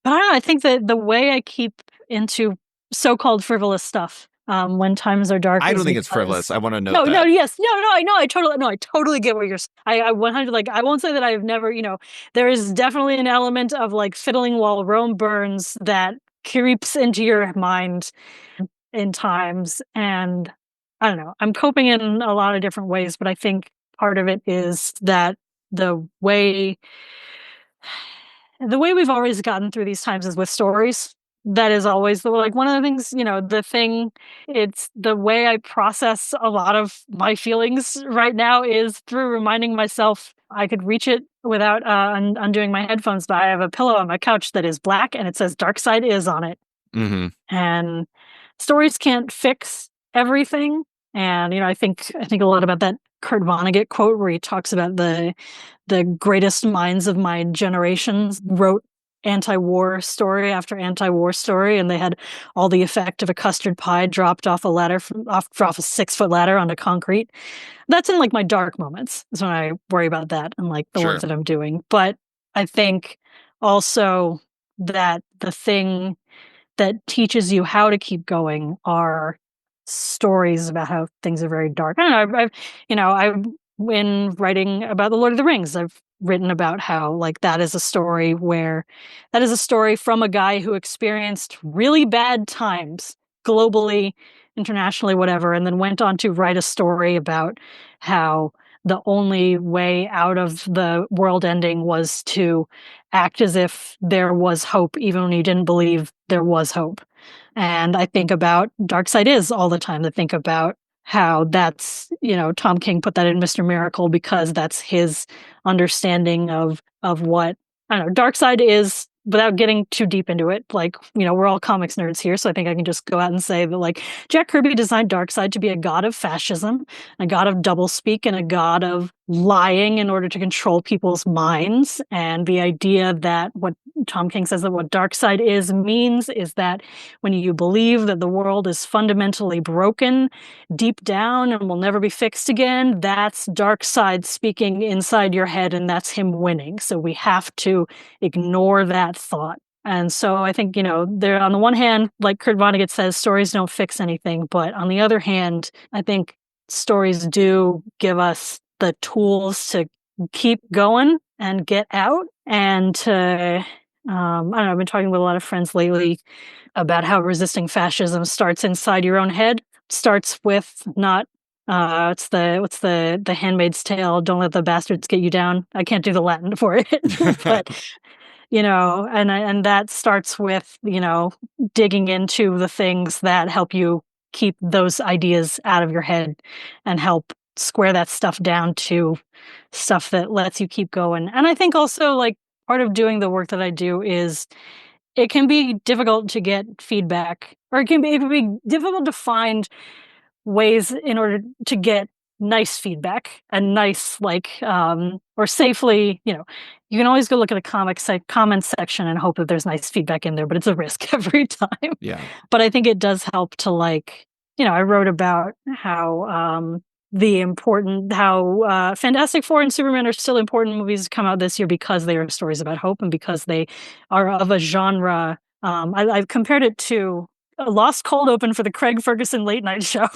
Speaker 2: But I don't know, I think that the way I keep into so-called frivolous stuff when times are dark.
Speaker 1: I don't think it's frivolous. I want to know that.
Speaker 2: I totally get what you're saying. I 100, like, I won't say that I've never, there is definitely an element of like fiddling while Rome burns that creeps into your mind in times. And I don't know, I'm coping in a lot of different ways, but I think part of it is that the way we've always gotten through these times is with stories. That is always one of the things, it's the way I process a lot of my feelings right now is through reminding myself I could reach it without undoing my headphones. But I have a pillow on my couch that is black and it says Dark Side Is on it.
Speaker 1: Mm-hmm.
Speaker 2: And stories can't fix everything. And, I think a lot about that Kurt Vonnegut quote where he talks about the greatest minds of my generations wrote anti-war story after anti-war story, and they had all the effect of a custard pie dropped off a ladder off a 6-foot ladder onto concrete. That's in like my dark moments is when I worry about that and like the work that I'm doing. But I think also that the thing that teaches you how to keep going are stories about how things are very dark. I don't know. I've when writing about the Lord of the Rings, I've written about how like that is a story from a guy who experienced really bad times globally, internationally, whatever, and then went on to write a story about how the only way out of the world ending was to act as if there was hope, even when you didn't believe there was hope. And I think about Darkseid Is all the time. I think about how that's, Tom King put that in Mr. Miracle because that's his understanding of what, I don't know, Darkseid is, without getting too deep into it. Like, we're all comics nerds here, so I think I can just go out and say that, like, Jack Kirby designed Darkseid to be a god of fascism, a god of doublespeak, and a god of lying in order to control people's minds. And the idea that what Tom King says that what Darkseid means is that when you believe that the world is fundamentally broken deep down and will never be fixed again, that's Darkseid speaking inside your head, and that's him winning. So we have to ignore that thought. And so I think, there, on the one hand, like Kurt Vonnegut says, stories don't fix anything. But on the other hand, I think stories do give us the tools to keep going and get out and to, I don't know, I've been talking with a lot of friends lately about how resisting fascism starts inside your own head. Starts with not what's the Handmaid's Tale? Don't let the bastards get you down. I can't do the Latin for it, but and that starts with digging into the things that help you keep those ideas out of your head and help square that stuff down to stuff that lets you keep going. And I think also, like, part of doing the work that I do is it can be difficult to get feedback, or it can be difficult to find ways in order to get nice feedback and nice, like, or safely, you can always go look at a comment section and hope that there's nice feedback in there, but it's a risk every time.
Speaker 1: Yeah.
Speaker 2: But I think it does help to, like, I wrote about how Fantastic Four and Superman are still important movies to come out this year because they are stories about hope and because they are of a genre. I've compared it to a Lost Cold Open for the Craig Ferguson late night show,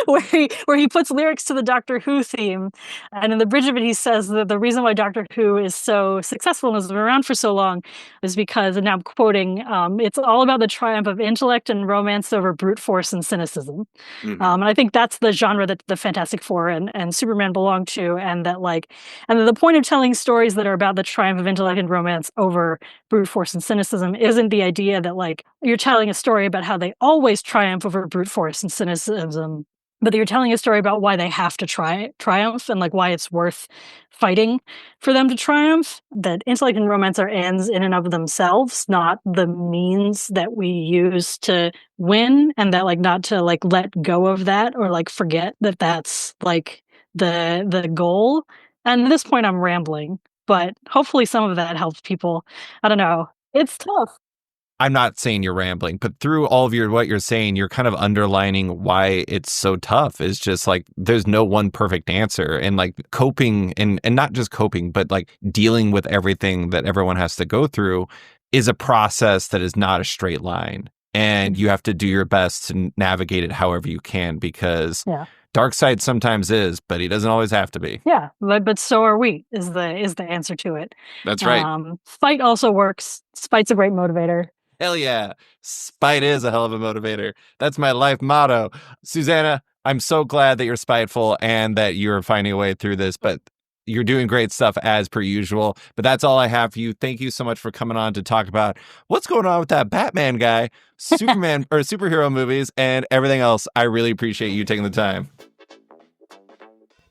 Speaker 2: where he puts lyrics to the Doctor Who theme. And in the bridge of it, he says that the reason why Doctor Who is so successful and has been around for so long is because, and now I'm quoting, it's all about the triumph of intellect and romance over brute force and cynicism.
Speaker 1: Mhm.
Speaker 2: And I think that's the genre that the Fantastic Four and Superman belong to. And that, like, and the point of telling stories that are about the triumph of intellect and romance over brute force and cynicism isn't the idea that, like, you're telling a story about how they always triumph over brute force and cynicism, but you're telling a story about why they have to triumph and, like, why it's worth fighting for them to triumph. That intellect and romance are ends in and of themselves, not the means that we use to win, and that, like, not to, like, let go of that or, like, forget that that's, like, the goal. And at this point I'm rambling, but hopefully some of that helps people. I don't know. It's tough.
Speaker 1: I'm not saying you're rambling, but through all of what you're saying, you're kind of underlining why it's so tough. It's just like there's no one perfect answer, and like coping and not just coping, but like dealing with everything that everyone has to go through is a process that is not a straight line. And you have to do your best to navigate it however you can, because Darkseid sometimes is, but he doesn't always have to be.
Speaker 2: Yeah, but so are we, is the answer to it.
Speaker 1: That's right.
Speaker 2: Spite also works. Spite's a great motivator.
Speaker 1: Hell yeah. Spite is a hell of a motivator. That's my life motto. Susana, I'm so glad that you're spiteful and that you're finding a way through this, but you're doing great stuff as per usual. But that's all I have for you. Thank you so much for coming on to talk about what's going on with that Batman guy, Superman or superhero movies, and everything else. I really appreciate you taking the time.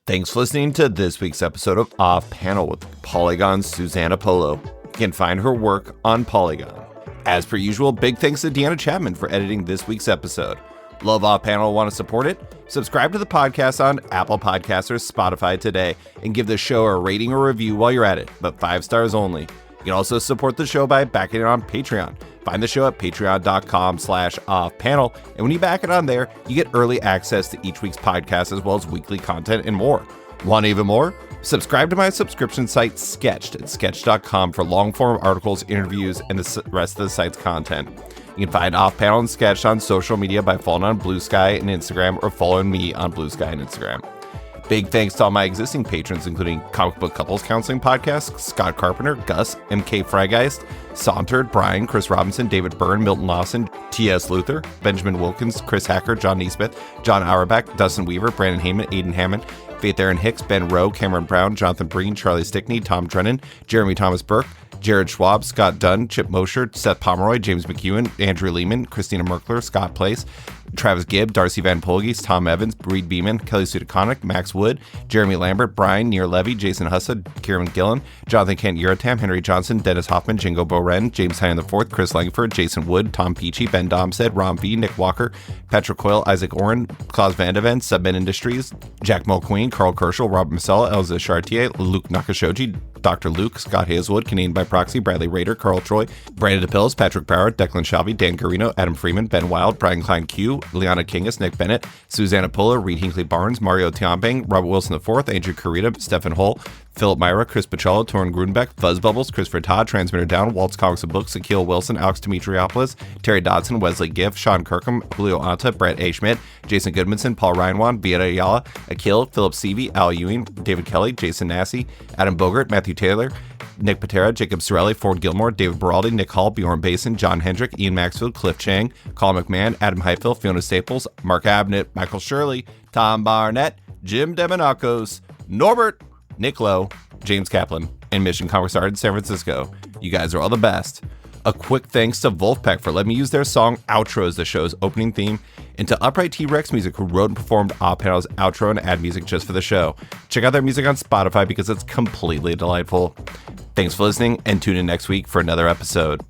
Speaker 1: Thanks for listening to this week's episode of Off Panel with Polygon's Susana Polo. You can find her work on Polygon. As per usual, big thanks to Deanna Chapman for editing this week's episode. Love Off Panel, want to support it? Subscribe to the podcast on Apple Podcasts or Spotify today and give the show a rating or review while you're at it, but 5 stars only. You can also support the show by backing it on Patreon. Find the show at patreon.com/offpanel, and when you back it on there, you get early access to each week's podcast as well as weekly content and more. Want even more? Subscribe to my subscription site, Sketched, at sketch.com for long-form articles, interviews, and the rest of the site's content. You can find Off Panel and Sketched on social media by following on Blue Sky and Instagram or following me on Blue Sky and Instagram. Big thanks to all my existing patrons, including Comic Book Couples Counseling Podcast, Scott Carpenter, Gus, MK Freigeist, Sauntered, Brian, Chris Robinson, David Byrne, Milton Lawson, T.S. Luther, Benjamin Wilkins, Chris Hacker, John Neesmith, John Auerbach, Dustin Weaver, Brandon Heyman, Aidan Hammond, Faith Aaron Hicks, Ben Rowe, Cameron Brown, Jonathan Breen, Charlie Stickney, Tom Drennan, Jeremy Thomas Burke, Jared Schwab, Scott Dunn, Chip Mosher, Seth Pomeroy, James McEwen, Andrew Lehman, Christina Merkler, Scott Place, Travis Gibb, Darcy Van Polges, Tom Evans, Reed Beeman, Kelly Sudaconic, Max Wood, Jeremy Lambert, Brian Near Levy, Jason Hussa, Kieran Gillen, Jonathan Kent Uratam, Henry Johnson, Dennis Hoffman, Jingo Boren, James Tynan IV, Chris Langford, Jason Wood, Tom Peachy, Ben Domstead, Rom V, Nick Walker, Patrick Coyle, Isaac Oren, Klaus Vandeven, Submen Industries, Jack Mulqueen, Carl Kerschel, Robert Masella, Elza Chartier, Luke Nakashoji, Dr. Luke, Scott Hazelwood, Canadian by Proxy, Bradley Rader, Carl Troy, Brandon DePills, Patrick Bauer, Declan Shelby, Dan Garino, Adam Freeman, Ben Wild, Brian Klein Q, Liana Kingus, Nick Bennett, Susana Polo, Reed Hinkley Barnes, Mario Tiambang, Robert Wilson IV, Andrew Carita, Stephen Hull, Philip Myra, Chris Pacciolo, Torrin Grudenbeck, Fuzz Bubbles, Christopher Todd, Transmitter Down, Waltz Comics and Books, Akil Wilson, Alex Dimitriopoulos, Terry Dodson, Wesley Giff, Sean Kirkham, Julio Anta, Brett A. Schmidt, Jason Goodmanson, Paul Reinwan, Vieta Ayala, Akil, Philip Seavey, Al Ewing, David Kelly, Jason Massey, Adam Bogart, Matthew Taylor, Nick Patera, Jacob Sorelli, Ford Gilmore, David Baraldi, Nick Hall, Bjorn Basin, John Hendrick, Ian Maxfield, Cliff Chang, Colin McMahon, Adam Heifel, Fiona Staples, Mark Abnett, Michael Shirley, Tom Barnett, Jim Demonakos, Norbert, Nick Lowe, James Kaplan, and Mission Comics Art in San Francisco. You guys are all the best. A quick thanks to Wolfpack for letting me use their song Outro as the show's opening theme, and to Upright T-Rex Music, who wrote and performed Op Panel's outro and ad music just for the show. Check out their music on Spotify because it's completely delightful. Thanks for listening, and tune in next week for another episode.